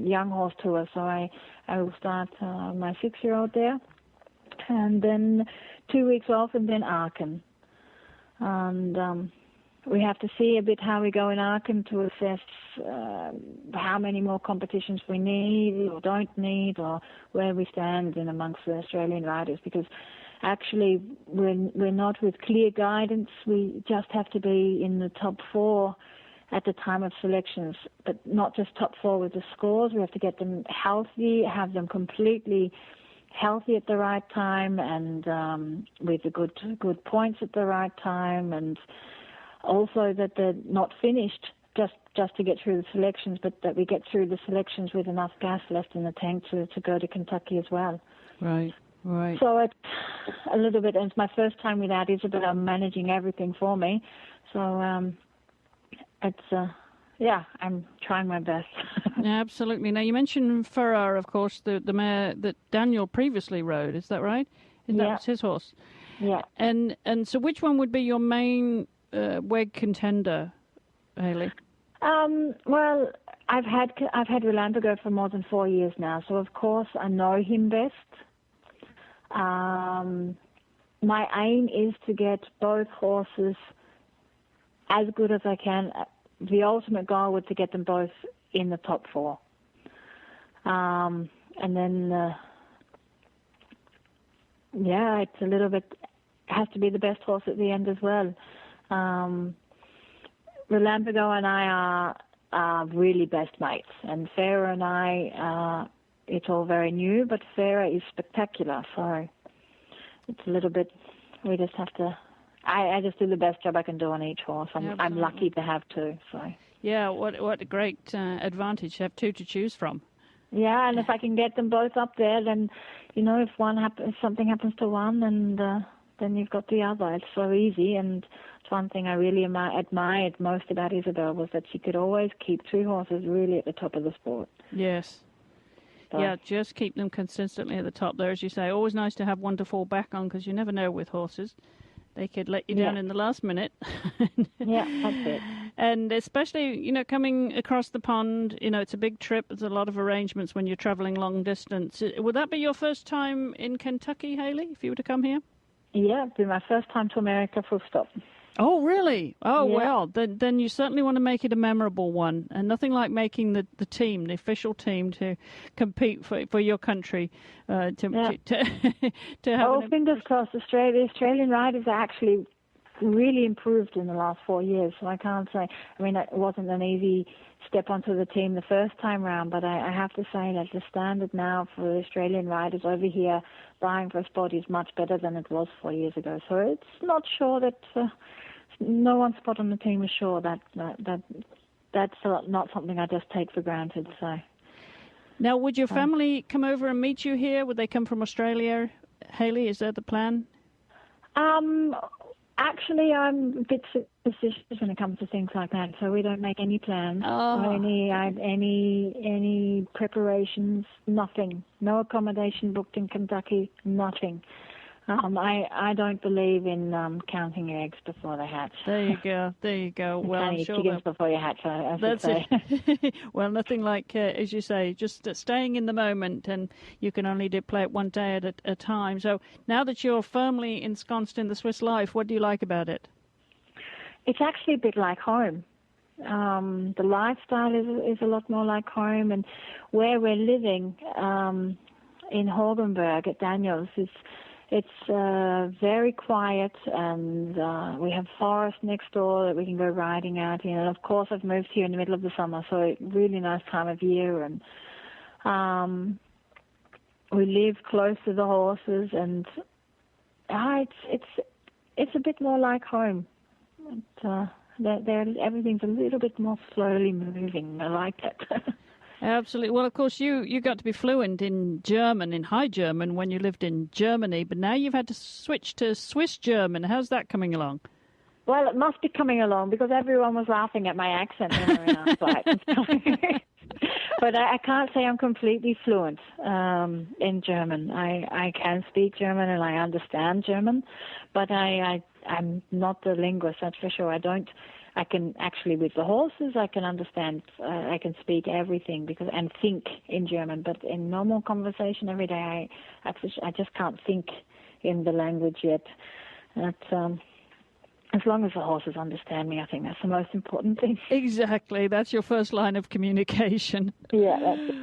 young horse tour. So I will start my 6-year-old there, and then 2 weeks off, and then Aachen. And we have to see a bit how we go in Aachen to assess how many more competitions we need or don't need, or where we stand in amongst the Australian riders, because actually we're not with clear guidance. We just have to be in the top 4 at the time of selections, but not just top 4 with the scores. We have to get them healthy, have them completely healthy at the right time, and with the good points at the right time, and also that they're not finished just to get through the selections, but that we get through the selections with enough gas left in the tank to go to Kentucky as well.
Right.
So it's a little bit, and it's my first time without Isabel managing everything for me. So it's I'm trying my best.
Absolutely. Now, you mentioned Ferrar, of course, the mare that Daniel previously rode. Is that right? That was his horse?
Yeah.
And so which one would be your main WEG contender, Hayley?
Well, I've had Relampigo for more than 4 years now, so of course I know him best. My aim is to get both horses as good as I can. The ultimate goal would to get them both in the top 4. And then, it's a little bit, has to be the best horse at the end as well. Relampigo and I are really best mates, and Farah and I, it's all very new, but Farah is spectacular, so it's a little bit, we just have to, I just do the best job I can do on each horse. I'm lucky to have 2, so.
Yeah, what a great advantage to have 2 to choose from.
Yeah, and if I can get them both up there, then, if something happens to one, and then you've got the other. It's so easy, and it's one thing I really admired most about Isabel was that she could always keep 2 horses really at the top of the sport.
Yes. So. Yeah, just keep them consistently at the top there, as you say. Always nice to have one to fall back on, because you never know with horses. They could let you down in the last minute.
Yeah, that's it.
And especially, coming across the pond, it's a big trip. There's a lot of arrangements when you're traveling long distance. Would that be your first time in Kentucky, Hayley, if you were to come here?
Yeah, it'd be my first time to America, full stop.
Oh, really? Oh,
yeah.
Well, then you certainly want to make it a memorable one. And nothing like making the team, the official team, to compete for your country. To have
fingers crossed. The Australian riders are actually really improved in the last 4 years. So I can't say, it wasn't an easy step onto the team the first time round, but I have to say that the standard now for the Australian riders over here vying for a spot is much better than it was 4 years ago. So it's not sure that no one spot on the team is sure that's not something I just take for granted. So
now, would your family come over and meet you here? Would they come from Australia, Hayley? Is that the plan?
Actually, I'm a bit superstitious when it comes to things like that, so we don't make any plans, any preparations, nothing. No accommodation booked in Kentucky, nothing. I don't believe in counting eggs before they hatch.
There you go. Well, I'm sure
chickens before you hatch, I should say.
It. Well, nothing like, as you say, just staying in the moment, and you can only play it one day at a time. So now that you're firmly ensconced in the Swiss life, what do you like about it?
It's actually a bit like home. The lifestyle is a lot more like home, and where we're living, in Horgenberg at Daniels. It's very quiet, and we have forest next door that we can go riding out in. And of course, I've moved here in the middle of the summer, so it's a really nice time of year. And we live close to the horses, and it's a bit more like home. Everything's a little bit more slowly moving. I like that.
Absolutely. Well, of course, you got to be fluent in German, in High German, when you lived in Germany, but now you've had to switch to Swiss German. How's that coming along?
Well, it must be coming along because everyone was laughing at my accent when we were in our flight and stuff. But I can't say I'm completely fluent in German. I can speak German and I understand German, but I'm not the linguist, that's for sure. I can actually, with the horses, I can understand, I can speak everything and think in German, but in normal conversation every day, I just can't think in the language yet. As long as the horses understand me, I think that's the most important thing.
Exactly. That's your first line of communication.
Yeah, that's it.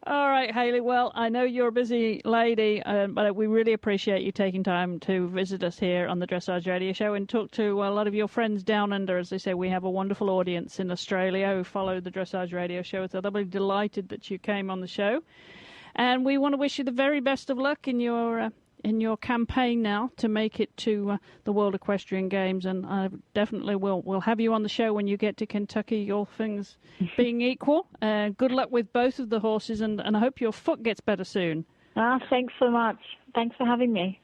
All right, Hayley. Well, I know you're a busy lady, but we really appreciate you taking time to visit us here on the Dressage Radio Show and talk to a lot of your friends down under. As they say, we have a wonderful audience in Australia who follow the Dressage Radio Show, so they'll be delighted that you came on the show. And we want to wish you the very best of luck in your campaign now to make it to the World Equestrian Games, and I definitely will have you on the show when you get to Kentucky, all things being equal. Good luck with both of the horses, and I hope your foot gets better soon.
Thanks so much. Thanks for having me.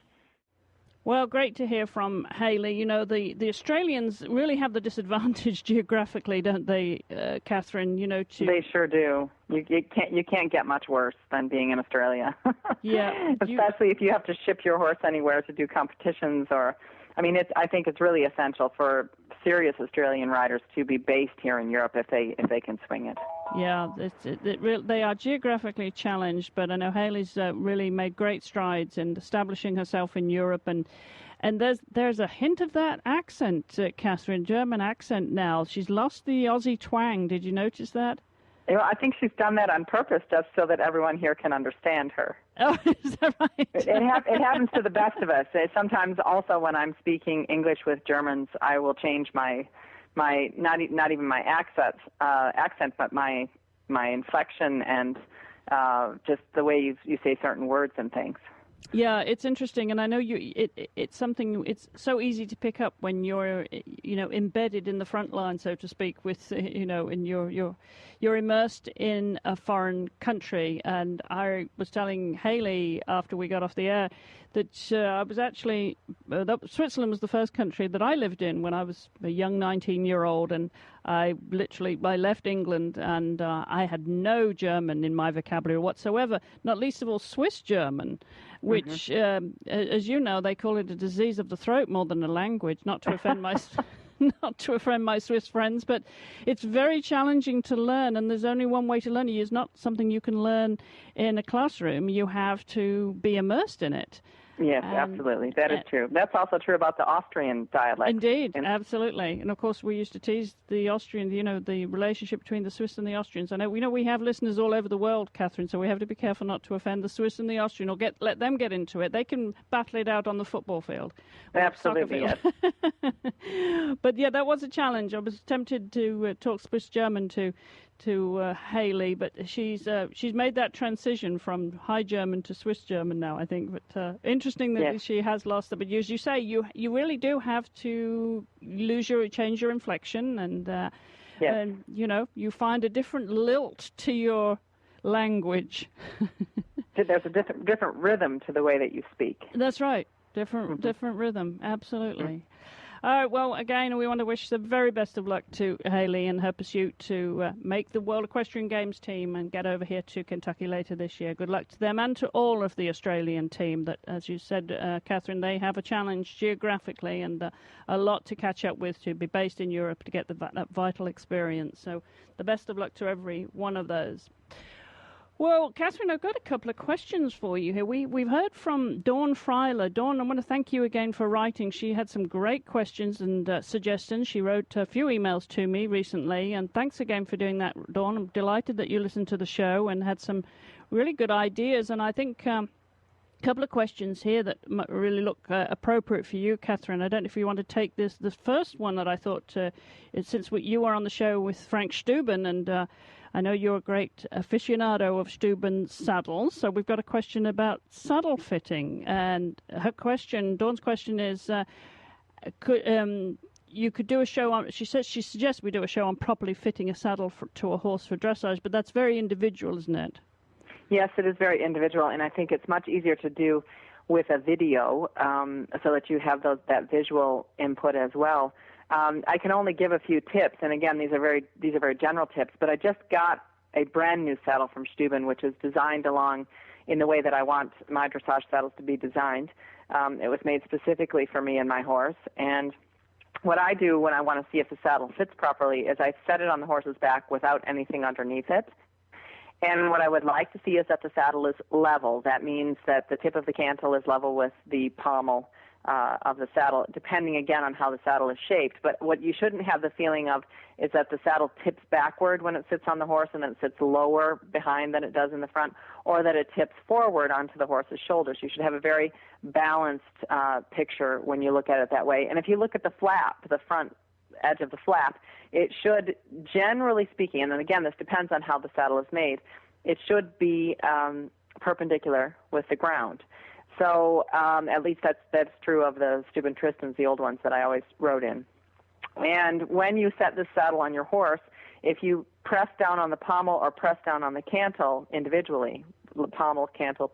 Well, great to hear from Hayley. You know, the Australians really have the disadvantage geographically, don't they, Catherine? You know,
They sure do. You can't get much worse than being in Australia.
Yeah.
Especially if you have to ship your horse anywhere to do competitions I think it's really essential for serious Australian riders to be based here in Europe if they can swing it.
Yeah, they are geographically challenged, but I know Hayley's really made great strides in establishing herself in Europe, and there's a hint of that accent, Catherine, German accent now. She's lost the Aussie twang. Did you notice that?
I think she's done that on purpose just so that everyone here can understand her.
Oh, is that right?
It happens to the best of us. Sometimes also when I'm speaking English with Germans, I will change my not even my accent, but my inflection and just the way you say certain words and things.
Yeah, it's interesting, and I know it's something. It's so easy to pick up when you're, embedded in the front line, so to speak, with and you're immersed in a foreign country. And I was telling Hayley after we got off the air that I was actually Switzerland was the first country that I lived in when I was a young 19-year-old, and I left England and I had no German in my vocabulary whatsoever, not least of all Swiss German, which, as you know, they call it a disease of the throat more than a language, not to offend my Swiss friends, but it's very challenging to learn, and there's only one way to learn it. It's not something you can learn in a classroom. You have to be immersed in it.
Yes, absolutely. That is true. That's also true about the Austrian dialect.
Indeed, absolutely. And of course, we used to tease the Austrian, the relationship between the Swiss and the Austrians. I know we have listeners all over the world, Catherine, so we have to be careful not to offend the Swiss and the Austrian or let them get into it. They can battle it out on the football field.
Absolutely, yes.
But yeah, that was a challenge. I was tempted to talk Swiss German to Hayley, but she's made that transition from High German to Swiss German now, I think. But interesting that she has lost it. But as you say, you really do have to change your inflection, and you find a different lilt to your language.
There's a different rhythm to the way that you speak.
That's right, different rhythm, absolutely. Mm-hmm. All right, well, again, we want to wish the very best of luck to Hayley in her pursuit to make the World Equestrian Games team and get over here to Kentucky later this year. Good luck to them and to all of the Australian team that, as you said, Catherine, they have a challenge geographically and a lot to catch up with to be based in Europe to get that vital experience. So the best of luck to every one of those. Well, Catherine, I've got a couple of questions for you here. We've heard from Dawn Freiler. Dawn, I want to thank you again for writing. She had some great questions and suggestions. She wrote a few emails to me recently, and thanks again for doing that, Dawn. I'm delighted that you listened to the show and had some really good ideas, and I think a couple of questions here that really look appropriate for you, Catherine. I don't know if you want to take this. The first one that I thought, since you are on the show with Frank Steuben, and I know you're a great aficionado of Steuben's saddles, so we've got a question about saddle fitting. And Dawn's question is, you could do a show on, she suggests we do a show on properly fitting a saddle to a horse for dressage, but that's very individual, isn't it?
Yes, it is very individual, and I think it's much easier to do with a video so that you have that visual input as well. I can only give a few tips, and again, these are very general tips. But I just got a brand new saddle from Steuben, which is designed along in the way that I want my dressage saddles to be designed. It was made specifically for me and my horse. And what I do when I want to see if the saddle fits properly is I set it on the horse's back without anything underneath it. And what I would like to see is that the saddle is level. That means that the tip of the cantle is level with the pommel of the saddle, depending again on how the saddle is shaped. But what you shouldn't have the feeling of is that the saddle tips backward when it sits on the horse and then it sits lower behind than it does in the front, or that it tips forward onto the horse's shoulders. You should have a very balanced picture when you look at it that way. And if you look at the flap, the front edge of the flap, it should, generally speaking, and then again, this depends on how the saddle is made, it should be perpendicular with the ground. So at least that's true of the Steuben Tristans, the old ones that I always rode in. And when you set this saddle on your horse, if you press down on the pommel or press down on the cantle individually, pommel, cantle,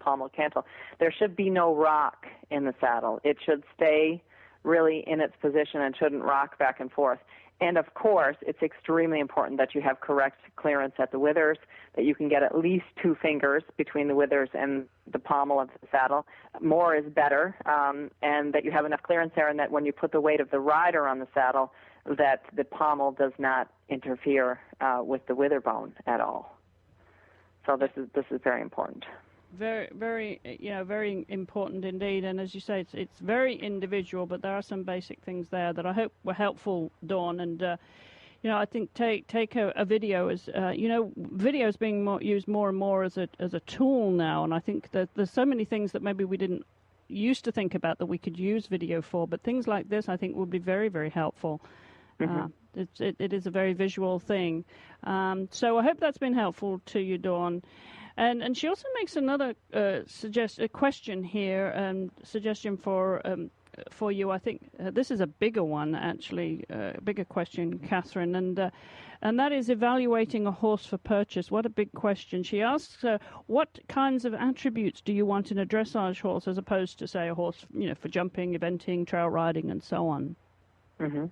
there should be no rock in the saddle. It should stay really in its position and shouldn't rock back and forth. And, of course, it's extremely important that you have correct clearance at the withers, that you can get at least 2 fingers between the withers and the pommel of the saddle. More is better, and that you have enough clearance there, and that when you put the weight of the rider on the saddle, that the pommel does not interfere with the wither bone at all. So this is very important.
Very, very, very important indeed. And as you say, it's very individual, but there are some basic things there that I hope were helpful, Dawn. And I think take a video as video is being used more and more as a tool now. And I think that there's so many things that maybe we didn't used to think about that we could use video for. But things like this, I think, would be very, very helpful. Mm-hmm. It is a very visual thing. So I hope that's been helpful to you, Dawn. And she also makes another question here, suggestion for you. I think this is a bigger one, actually, bigger question, Catherine, and that is evaluating a horse for purchase. What a big question. She asks, what kinds of attributes do you want in a dressage horse as opposed to, say, a horse, for jumping, eventing, trail riding, and so on? Mm-hmm.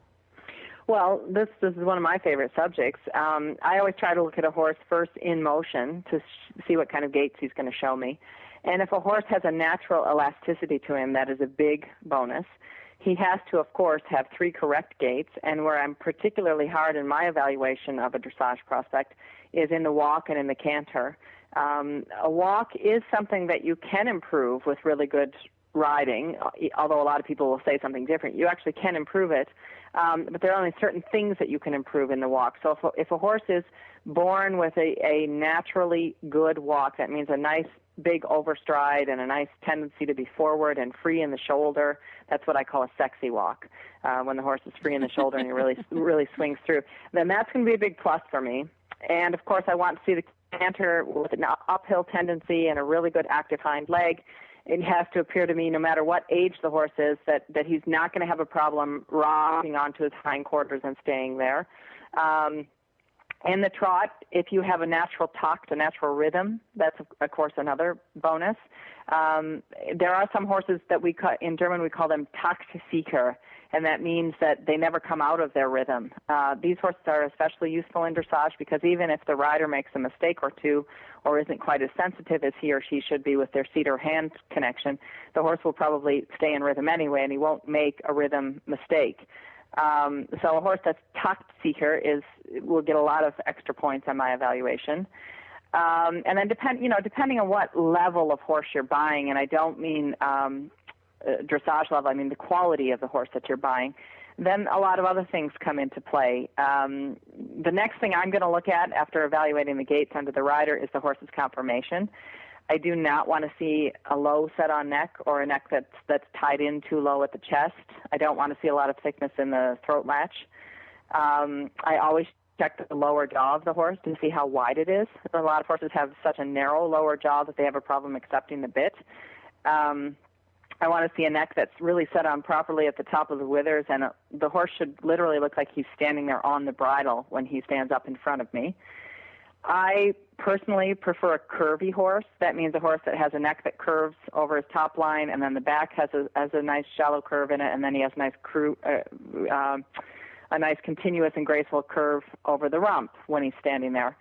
Well, this is one of my favorite subjects. I always try to look at a horse first in motion to see what kind of gaits he's going to show me. And if a horse has a natural elasticity to him, that is a big bonus. He has to, of course, have 3 correct gaits. And where I'm particularly hard in my evaluation of a dressage prospect is in the walk and in the canter. A walk is something that you can improve with really good riding, although a lot of people will say something different. You actually can improve it. But there are only certain things that you can improve in the walk. So if a horse is born with a naturally good walk, that means a nice big overstride and a nice tendency to be forward and free in the shoulder. That's what I call a sexy walk, when the horse is free in the shoulder and he really swings through. Then that's going to be a big plus for me. And, of course, I want to see the canter with an uphill tendency and a really good active hind leg. It has to appear to me, no matter what age the horse is, that he's not going to have a problem rocking onto his hindquarters and staying there. In the trot, if you have a natural takt, a natural rhythm, that's, of course, another bonus. There are some horses that in German we call them Taktseeker, and that means that they never come out of their rhythm. These horses are especially useful in dressage because even if the rider makes a mistake or two or isn't quite as sensitive as he or she should be with their seat or hand connection, the horse will probably stay in rhythm anyway, and he won't make a rhythm mistake. So a horse that's Taktseeker will get a lot of extra points on my evaluation. And then depending on what level of horse you're buying, and I don't mean dressage level, I mean the quality of the horse that you're buying, then a lot of other things come into play. The next thing I'm going to look at after evaluating the gaits under the rider is the horse's conformation. I do not want to see a low set-on neck or a neck that's tied in too low at the chest. I don't want to see a lot of thickness in the throat latch. I always check the lower jaw of the horse to see how wide it is. A lot of horses have such a narrow lower jaw that they have a problem accepting the bit. I want to see a neck that's really set on properly at the top of the withers, and the horse should literally look like he's standing there on the bridle when he stands up in front of me. I personally prefer a curvy horse. That means a horse that has a neck that curves over his top line, and then the back has a nice shallow curve in it, and then he has a nice continuous and graceful curve over the rump when he's standing there.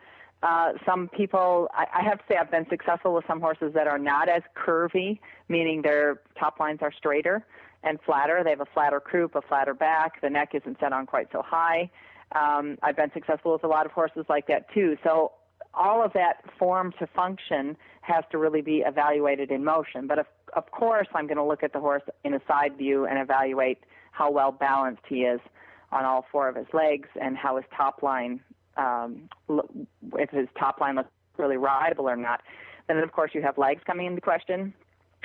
Some people, I have to say I've been successful with some horses that are not as curvy, meaning their top lines are straighter and flatter. They have a flatter croup, a flatter back. The neck isn't set on quite so high. I've been successful with a lot of horses like that too. So all of that form to function has to really be evaluated in motion. But of course, I'm going to look at the horse in a side view and evaluate how well balanced he is on all four of his legs and how his top line, if his top line looks really rideable or not. Then, of course, you have legs coming into question.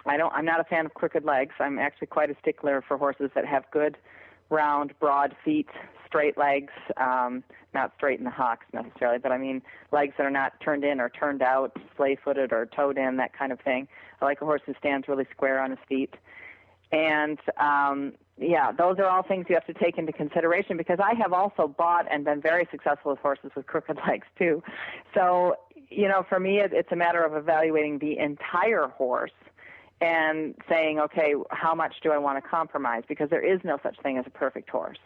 I'm not a fan of crooked legs. I'm actually quite a stickler for horses that have good, round, broad feet, straight legs, not straight in the hocks necessarily, but I mean legs that are not turned in or turned out, splay-footed or toed in, that kind of thing. I like a horse who stands really square on his feet. And, those are all things you have to take into consideration, because I have also bought and been very successful with horses with crooked legs too. So, for me, it's a matter of evaluating the entire horse and saying, okay, how much do I want to compromise? Because there is no such thing as a perfect horse.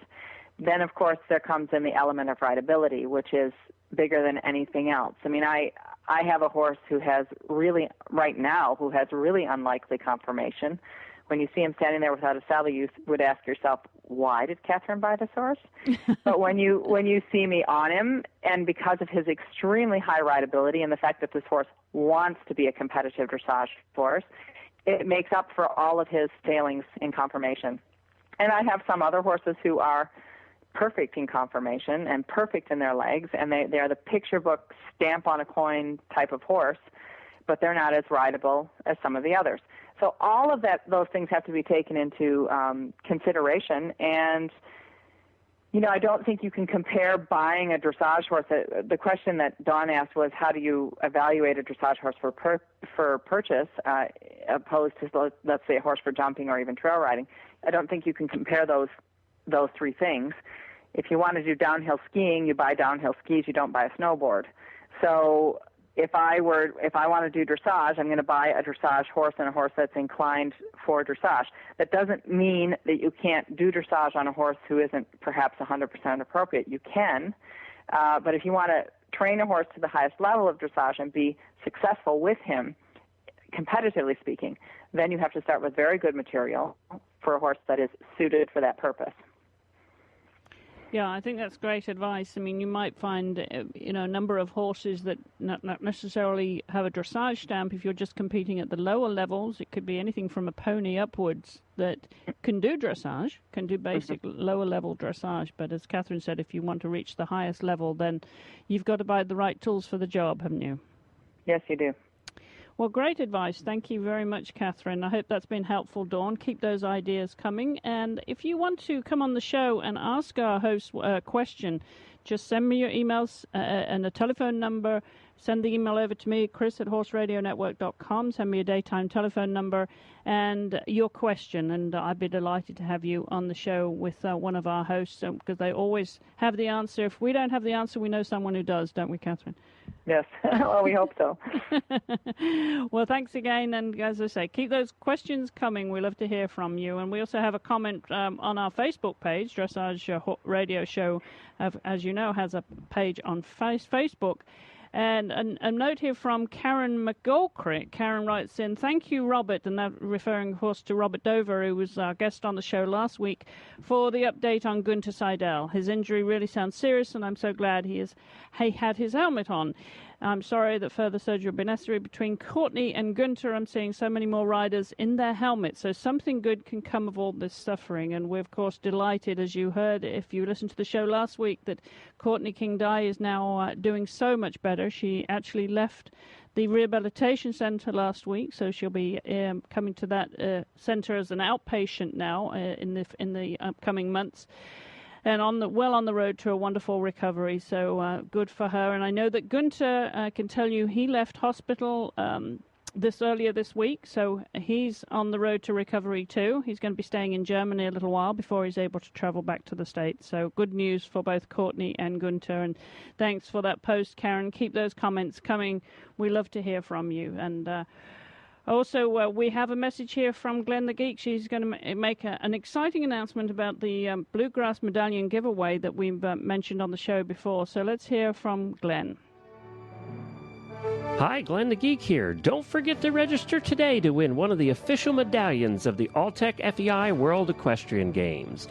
Then, of course, there comes in the element of rideability, which is bigger than anything else. I mean, I have a horse who has really unlikely conformation. When you see him standing there without a saddle, you would ask yourself, why did Catherine buy this horse? But when you see me on him, and because of his extremely high rideability and the fact that this horse wants to be a competitive dressage horse, it makes up for all of his failings in conformation. And I have some other horses who are perfect in conformation and perfect in their legs, and they are the picture book stamp on a coin type of horse, but they're not as rideable as some of the others. So all of those things have to be taken into consideration. And, I don't think you can compare buying a dressage horse. The question that Dawn asked was, how do you evaluate a dressage horse for purchase opposed to, let's say, a horse for jumping or even trail riding? I don't think you can compare those three things. If you want to do downhill skiing, you buy downhill skis. You don't buy a snowboard. So if I want to do dressage, I'm going to buy a dressage horse and a horse that's inclined for dressage. That doesn't mean that you can't do dressage on a horse who isn't perhaps 100% appropriate. You can, but if you want to train a horse to the highest level of dressage and be successful with him, competitively speaking, then you have to start with very good material for a horse that is suited for that purpose.
Yeah, I think that's great advice. I mean, you might find, a number of horses that not necessarily have a dressage stamp. If you're just competing at the lower levels, it could be anything from a pony upwards that can do dressage, can do basic lower level dressage. But as Catherine said, if you want to reach the highest level, then you've got to buy the right tools for the job, haven't you?
Yes, you do.
Well, great advice. Thank you very much, Catherine. I hope that's been helpful, Dawn. Keep those ideas coming. And if you want to come on the show and ask our host a question, just send me your emails and a telephone number. Send the email over to me, chris@horseradionetwork.com. Send me a daytime telephone number and your question. And I'd be delighted to have you on the show with one of our hosts, because they always have the answer. If we don't have the answer, we know someone who does, don't we, Catherine?
Yes. Well, we hope so.
Well, thanks again. And as I say, keep those questions coming. We love to hear from you. And we also have a comment on our Facebook page. Dressage Radio Show, as you know, has a page on Facebook. And a note here from Karen McGolcrick. Karen writes in, thank you, Robert, and that referring, of course, to Robert Dover, who was our guest on the show last week, for the update on Gunther Seidel. His injury really sounds serious, and I'm so glad he had his helmet on. I'm sorry that further surgery will be necessary. Between Courtney and Gunter, I'm seeing so many more riders in their helmets. So something good can come of all this suffering. And we're, of course, delighted, as you heard, if you listened to the show last week, that Courtney King-Dye is now doing so much better. She actually left the rehabilitation centre last week, so she'll be coming to that centre as an outpatient now in the upcoming months. And on the road to a wonderful recovery, so good for her. And I know that Gunter can tell you he left hospital earlier this week, so he's on the road to recovery too. He's going to be staying in Germany a little while before he's able to travel back to the States. So good news for both Courtney and Gunter. And thanks for that post, Karen. Keep those comments coming. We love to hear from you. And also, we have a message here from Glenn the Geek. She's going to make an exciting announcement about the Bluegrass Medallion giveaway that we've mentioned on the show before. So let's hear from Glenn.
Hi, Glenn the Geek here. Don't forget to register today to win one of the official medallions of the Alltech FEI World Equestrian Games.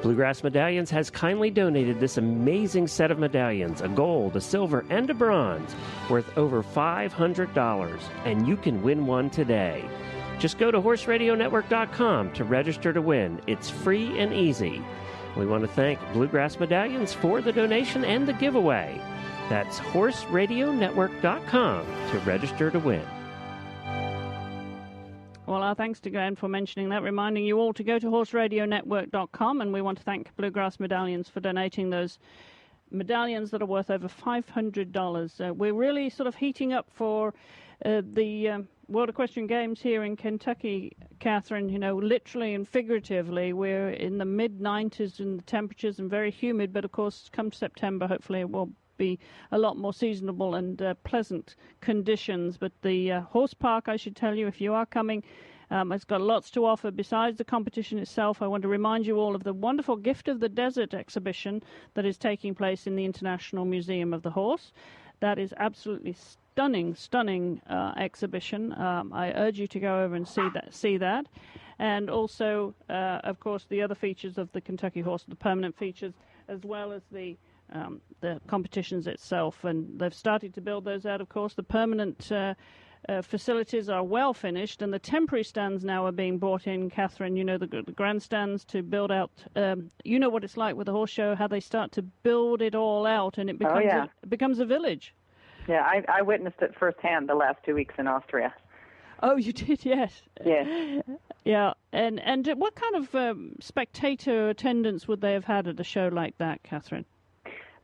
Bluegrass Medallions has kindly donated this amazing set of medallions, a gold, a silver, and a bronze, worth over $500, and you can win one today. Just go to horseradionetwork.com to register to win. It's free and easy. We want to thank Bluegrass Medallions for the donation and the giveaway. That's horseradionetwork.com to register to win.
Well, our thanks to Glenn for mentioning that, reminding you all to go to horseradionetwork.com, and we want to thank Bluegrass Medallions for donating those medallions that are worth over $500. We're really sort of heating up for the World Equestrian Games here in Kentucky, Catherine, literally and figuratively. We're in the mid-90s in the temperatures and very humid, but of course, come September, hopefully it will be a lot more seasonable and pleasant conditions. But the horse park, I should tell you, if you are coming, it's got lots to offer besides the competition itself. I want to remind you all of the wonderful Gift of the Desert exhibition that is taking place in the International Museum of the Horse. That is absolutely stunning exhibition. I urge you to go over and see that. And also, of course, the other features of the Kentucky Horse, the permanent features, as well as the competitions itself. And they've started to build those out, of course. The permanent facilities are well finished, and the temporary stands now are being brought in, Catherine. The grandstands to build out. You know what it's like with the horse show, how they start to build it all out, and it becomes a village.
Yeah, I witnessed it firsthand the last 2 weeks in Austria.
Oh, you did, yes.
Yes.
Yeah, and what kind of spectator attendance would they have had at a show like that, Catherine?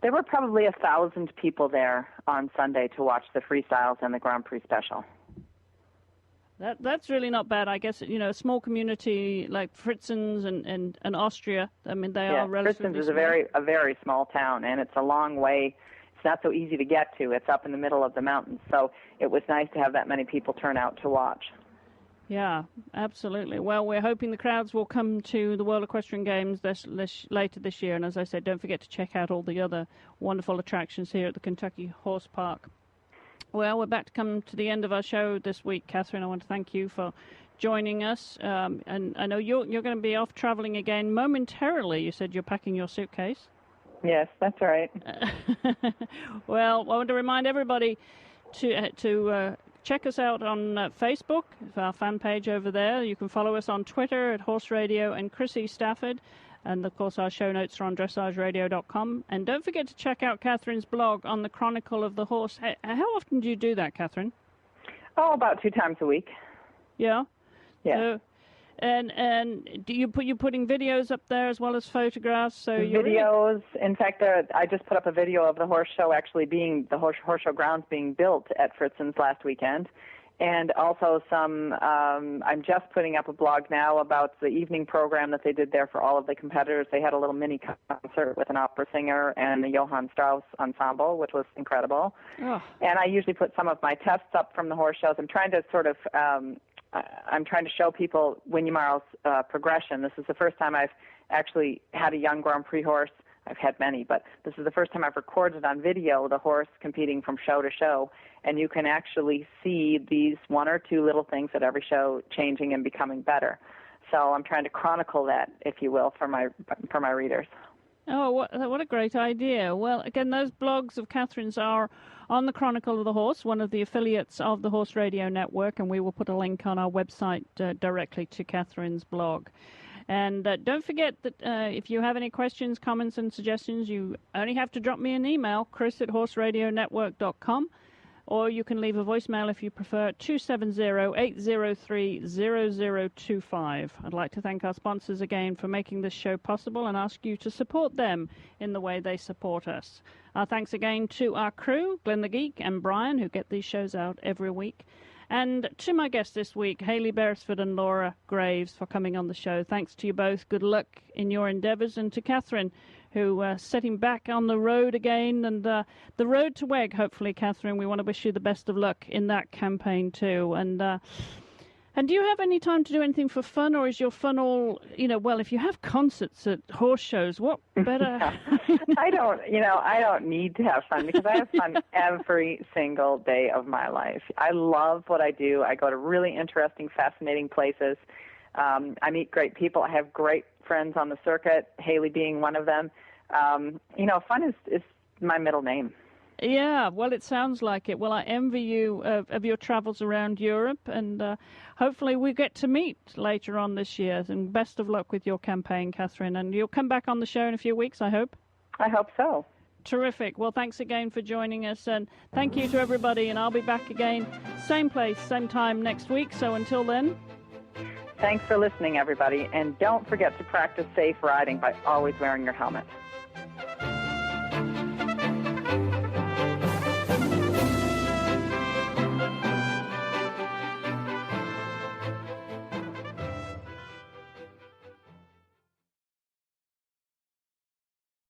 There were probably 1,000 people there on Sunday to watch the freestyles and the Grand Prix special.
That's really not bad. I guess, a small community like Fritzen's and Austria, I mean, they are relatively
Fritzen's is a very small town, and it's a long way. It's not so easy to get to. It's up in the middle of the mountains, so it was nice to have that many people turn out to watch.
Yeah, absolutely. Well, we're hoping the crowds will come to the World Equestrian Games later this year. And as I said, don't forget to check out all the other wonderful attractions here at the Kentucky Horse Park. Well, we're back to come to the end of our show this week, Catherine. I want to thank you for joining us. And I know you're going to be off traveling again momentarily. You said you're packing your suitcase.
Yes, that's right.
Well, I want to remind everybody to check us out on Facebook, our fan page over there. You can follow us on Twitter at Horse Radio and Chrissy Stafford. And, of course, our show notes are on dressageradio.com. And don't forget to check out Catherine's blog on the Chronicle of the Horse. How often do you do that, Catherine?
Oh, about 2 times a week.
Yeah?
Yeah.
So, and do you're putting videos up there as well as photographs? So
videos. In fact, I just put up a video of the horse show actually being the horse show grounds being built at Fritzen's last weekend, and also some. I'm just putting up a blog now about the evening program that they did there for all of the competitors. They had a little mini concert with an opera singer and the Johann Strauss ensemble, which was incredible. Oh. And I usually put some of my tests up from the horse shows. I'm trying to sort of. I'm trying to show people Winnie Morrow's progression. This is the first time I've actually had a young Grand Prix horse. I've had many, but this is the first time I've recorded on video the horse competing from show to show, and you can actually see these 1 or 2 little things at every show changing and becoming better. So I'm trying to chronicle that, if you will, for my readers.
Oh, what a great idea. Well, again, those blogs of Catherine's are on the Chronicle of the Horse, one of the affiliates of the Horse Radio Network, and we will put a link on our website directly to Catherine's blog. And don't forget that if you have any questions, comments, and suggestions, you only have to drop me an email, chris@horseradionetwork.com, or you can leave a voicemail if you prefer, 270-803-0025. I'd like to thank our sponsors again for making this show possible and ask you to support them in the way they support us. Our thanks again to our crew, Glenn the Geek and Brian, who get these shows out every week. And to my guests this week, Hayley Beresford and Laura Graves, for coming on the show. Thanks to you both. Good luck in your endeavors. And to Catherine, who setting back on the road again. And the road to WEG, hopefully, Catherine, we want to wish you the best of luck in that campaign too. And do you have any time to do anything for fun, or is your fun all, well, if you have concerts at horse shows, what better?
I don't need to have fun, because I have fun every single day of my life. I love what I do. I go to really interesting, fascinating places. I meet great people. I have great friends on the circuit, Hayley being one of them. Fun is my middle name.
Yeah, well, it sounds like it. Well, I envy you of your travels around Europe, and hopefully we get to meet later on this year. And best of luck with your campaign, Catherine. And you'll come back on the show in a few weeks, I hope.
I hope so.
Terrific. Well, thanks again for joining us, and thank you to everybody. And I'll be back again, same place, same time next week. So until then.
Thanks for listening, everybody. And don't forget to practice safe riding by always wearing your helmet.